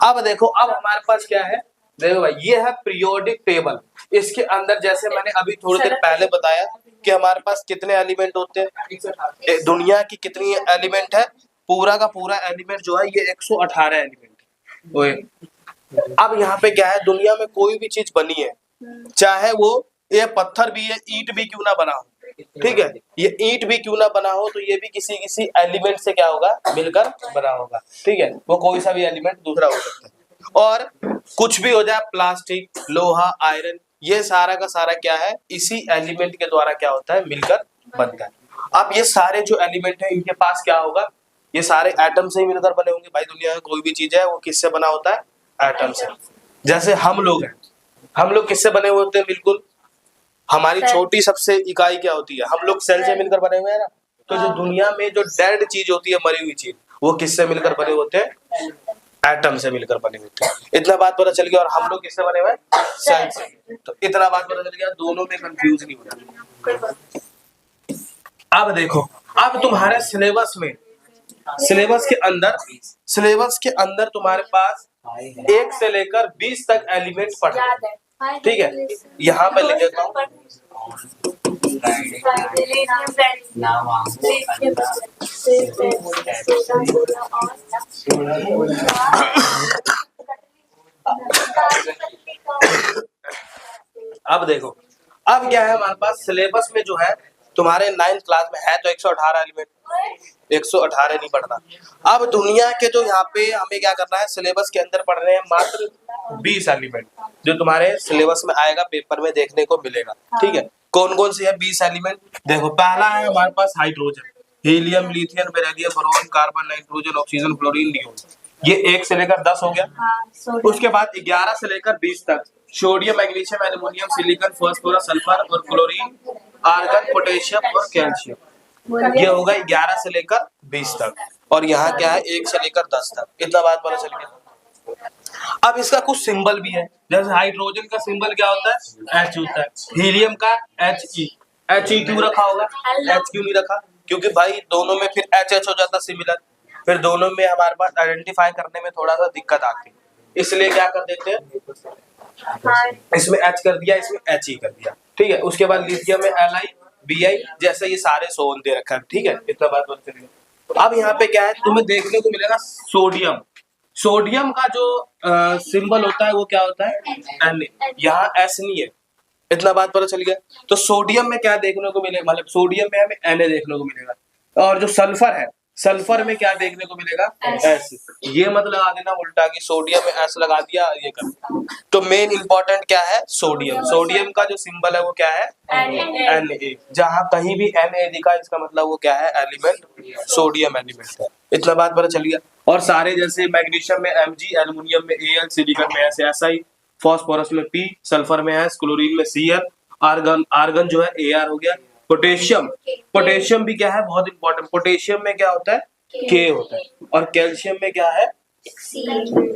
अब देखो, अब हमारे पास क्या है, देखो भाई ये है पीरियोडिक टेबल। इसके अंदर जैसे मैंने अभी थोड़ी देर पहले बताया कि हमारे पास कितने एलिमेंट होते हैं, दुनिया की कितनी एलिमेंट है, पूरा का पूरा एलिमेंट जो है ये 118 एलिमेंट है। अब यहाँ पे क्या है, दुनिया में कोई भी चीज बनी है, चाहे वो ये पत्थर भी है, ईंट भी क्यों ना बना हो, ठीक है, ये ईंट भी क्यों ना बना हो, तो ये भी किसी किसी एलिमेंट से क्या होगा, मिलकर बना होगा, ठीक है। वो कोई सा भी एलिमेंट दूसरा हो सकता है। और कुछ भी हो जाए, प्लास्टिक, लोहा, आयरन, ये सारा का सारा क्या है, इसी एलिमेंट के द्वारा क्या होता है, मिलकर बनता है। अब ये सारे जो एलिमेंट है इनके पास क्या होगा, ये सारे एटम से ही मिलकर बने होंगे। भाई दुनिया में कोई भी चीज है वो किससे बना होता है, एटम से। जैसे हम लोग हैं, हम लोग किससे बने हुए होते हैं, बिल्कुल हमारी छोटी सबसे इकाई क्या होती है, हम लोग सेल से मिलकर बने हुए हैं ना। तो जो दुनिया में जो डेड चीज होती है, मरी हुई चीज, वो किससे मिलकर बने होते हैं, एटम से मिलकर बने होते हैं। इतना बात पता चल गया। और हम लोग किससे बने हुए हैं, सेल से। तो इतना बात पता चल गया, दोनों में कंफ्यूज नहीं होना। अब देखो, अब तुम्हारे सिलेबस में, सिलेबस के अंदर तुम्हारे पास 1 से लेकर 20 तक एलिमेंट पढ़ते हैं, ठीक है। यहाँ पे लिख देता हूँ, अब देखो, अब क्या है हमारे पास सिलेबस में जो है, तुम्हारे 9th क्लास में है तो 118 एलिमेंट, 118 नहीं पढ़ना। अब दुनिया के जो यहाँ पे हमें क्या करना है, सिलेबस के अंदर पढ़ रहे हैं मात्र 20 एलिमेंट, जो तुम्हारे सिलेबस में आएगा, पेपर में देखने को मिलेगा, ठीक है। कौन कौन से है 20 एलिमेंट, देखो पहला है हमारे पास hydrogen, helium, lithium, beryllium, boron, carbon, nitrogen, oxygen, fluorine, neon. ये 1 से लेकर 10 हो गया। उसके बाद 11 से लेकर 20 तक sodium, magnesium, aluminium, silicon, phosphorus, sulphur और क्लोरीन, आर्गन, पोटेशियम और कैल्शियम। ये होगा 11 से लेकर 20 तक। और यहाँ क्या है, 1 से लेकर 10 तक। इतना बात पता चल गया। अब इसका कुछ सिंबल भी है, जैसे हाइड्रोजन का सिंबल क्या होता है, H होता है। हीलियम का HE, HE क्यों रखा होगा, H क्यों नहीं रखा, क्योंकि भाई दोनों में फिर HH हो जाता सिमिलर, फिर दोनों में हमारे पास आइडेंटिफाई करने में थोड़ा सा दिक्कत आती है, इसलिए क्या कर देते हैं, इसमें H कर दिया, इसमें HE कर दिया, ठीक है। उसके बाद लिथियम में Li, Bi, जैसे ये सारे सोन दे रखा है, ठीक है। इतना बात बोलते हैं। अब यहाँ पे क्या है, तुम्हें देखने को मिलेगा सोडियम। सोडियम का जो सिंबल होता है वो क्या होता है, Na, यहाँ S नहीं है। इतना बात पता चल गया। तो सोडियम में क्या देखने को मिलेगा, मतलब सोडियम में हमें Na देखने को मिलेगा। और जो सल्फर है, सल्फर में क्या देखने को मिलेगा, S। ये मत लगा देना उल्टा कि सोडियम में S लगा दिया, ये कर। तो मेन इंपॉर्टेंट क्या है, सोडियम। सोडियम का जो सिंबल है वो क्या है, Na। जहां कहीं भी Na दिखा, इसका मतलब वो क्या है, एलिमेंट, सोडियम एलिमेंट है। इतना बात पता चल गया। और सारे जैसे मैग्नीशियम में Mg, एल्युमिनियम में Al, सिलिकॉन में Si, फॉस्फोरस में P, सल्फर में S, क्लोरीन में Cl, आर्गन आर्गन जो है Ar हो गया। पोटेशियम, पोटेशियम भी क्या है, बहुत इंपॉर्टेंट, पोटेशियम में क्या होता है, K होता है, और कैल्शियम में क्या है,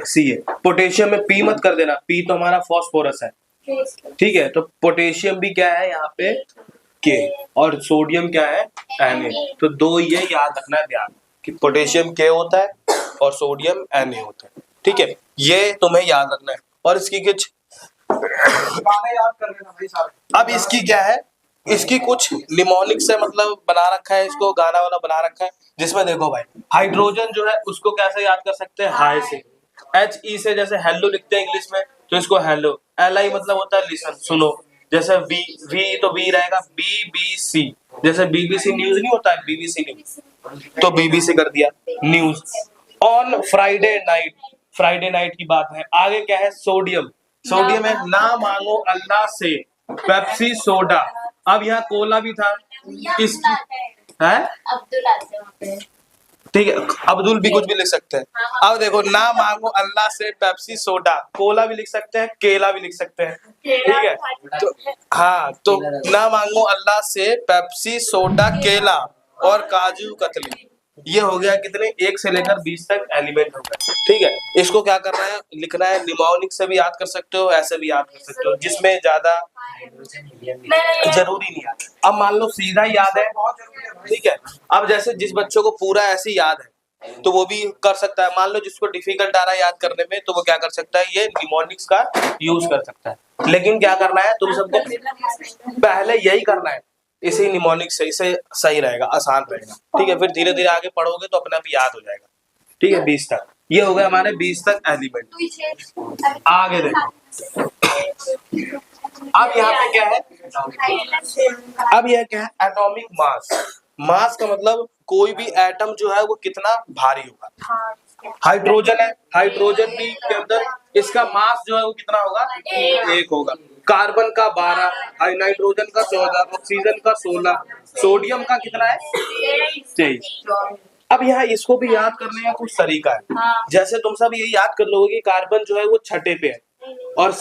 C है। पोटेशियम में P मत कर देना, P तो हमारा फॉस्फोरस है, ठीक है। तो पोटेशियम भी क्या है यहाँ पे K, और सोडियम क्या है Na। तो दो ये याद रखना है ध्यान कि पोटेशियम K होता है और सोडियम Na होता है, ठीक है। ये तुम्हें याद रखना है। और इसकी कुछ गाने याद कर लेना भाई सारे। अब इसकी क्या है, इसकी कुछ निमोनिक से मतलब बना रखा है, इसको गाना वाला बना रखा है, जिसमें देखो भाई हाइड्रोजन जो है उसको कैसे याद कर सकते हैं, हाई से। HE से जैसे हेलो लिखते हैं इंग्लिश में, तो इसको हेलो। LI मतलब होता है लिसन, सुनो। जैसे V तो V रहेगा, BBC, जैसे BBC न्यूज नहीं होता है, BBC न्यूज, तो BBC कर दिया news. On Friday night, Friday night की बात है। आगे क्या है, सोडियम, सोडियम है ना मांगो अल्लाह से, पेप्सी सोडा। अब यहाँ कोला भी था, इसकी है अब्दुल आते वहाँ पे। ठीक है, अब्दुल भी कुछ भी लिख सकते हैं। अब देखो, ना मांगो अल्लाह से, पेप्सी सोडा, कोला भी लिख सकते हैं, केला भी लिख सकते हैं, ठीक है। तो हाँ, तो ना मांगो अल्लाह से, पेप्सी सोडा, केला और काजू कतली, ये हो गया कितने, 1 से लेकर 20 तक एलिमेंट हो गए, ठीक है। इसको क्या करना है, लिखना है। निमोनिक से भी याद कर सकते हो, ऐसे भी याद कर सकते हो, जिसमें ज्यादा जरूरी नहीं है। अब मान लो सीधा याद है, ठीक है। अब जैसे जिस बच्चों को पूरा ऐसे याद है तो वो भी कर सकता है। मान लो जिसको डिफिकल्ट आ रहा है याद करने में, तो वो क्या कर सकता है, ये निमोनिक्स का यूज कर सकता है। लेकिन क्या करना है, तुम सबको पहले यही करना है, इसी निमोनिक से, इसे सही रहेगा, आसान रहेगा, ठीक है। फिर धीरे धीरे आगे पढ़ोगे तो अपने आप याद हो जाएगा, ठीक है। 20 तक ये हो गया हमारे 20 तक एलिमेंट। आगे देखो, अब यहाँ पे क्या है, अब यह क्या है, एटॉमिक मास। मास का मतलब कोई भी एटम जो है वो कितना भारी होगा। हाइड्रोजन है, हाइड्रोजन भी के अंदर इसका मास जो है वो कितना होगा, 1 होगा। कार्बन का 12, नाइट्रोजन का 14, ऑक्सीजन का 16, सोडियम का कितना है, 23। अब यहाँ इसको भी याद करने का कुछ तरीका है। जैसे तुम सब ये याद कर लोगे कि कार्बन जो है वो 6ठे पे है, और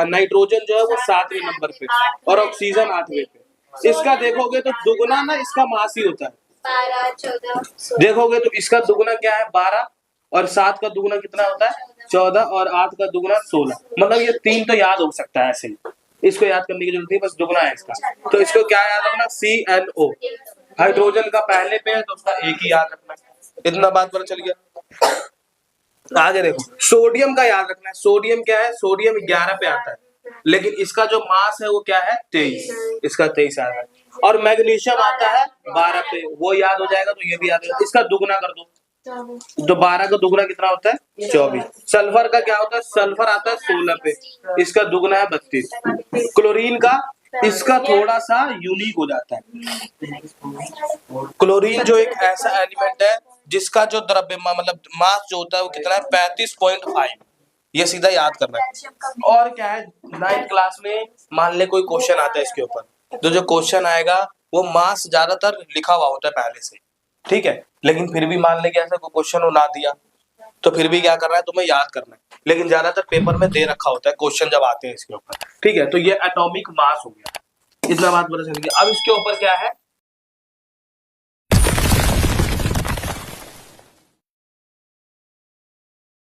नाइट्रोजन जो है वो 7वें नंबर पे, और ऑक्सीजन 8वें पे। इसका देखोगे तो दुगना ना इसका मास ही होता है। 12, 14 देखोगे तो इसका दुगना क्या है, 12, और 7 का दुगना कितना होता है, 14, और 8 का दुगना 16। मतलब ये 3 तो याद हो सकता है ऐसे ही, इसको याद करने की जरूरत नहीं, बस दुगना है इसका। तो इसको क्या याद रखना, CNO। हाइड्रोजन का पहले पे है तो उसका 1 ही याद रखना है। इतना बात पता चल गया। आगे देखो, सोडियम का याद रखना है। सोडियम क्या है, सोडियम 11 पे आता है, लेकिन इसका जो मास है वो क्या है, 23, इसका 23 आता है। और मैग्नीशियम आता है 12 पे, वो याद हो जाएगा, तो ये भी याद हो जाएगा। इसका दुगना कर दो, तो 12 का दुगना कितना होता है, 24। सल्फर का क्या होता है, सल्फर आता है 16 पे, इसका दुगना है 32। क्लोरीन का, इसका थोड़ा सा यूनिक हो जाता है। क्लोरीन जो एक ऐसा एलिमेंट है जिसका जो द्रव्यमान मतलब मास जो होता है वो कितना है, 35.5। ये सीधा याद करना है। और क्या है, 9th क्लास में मान ले कोई क्वेश्चन आता है इसके ऊपर, तो जो क्वेश्चन आएगा वो मास ज्यादातर लिखा हुआ होता है पहले से, ठीक है। लेकिन फिर भी मान ले कि ऐसा कोई क्वेश्चन ना दिया, तो फिर भी क्या करना है, तुम्हें याद करना है। लेकिन ज्यादातर पेपर में दे रखा होता है क्वेश्चन जब आते हैं इसके ऊपर, ठीक है। तो ये एटॉमिक मास हो गया, इतना बात पता चल गया। अब इसके ऊपर क्या है,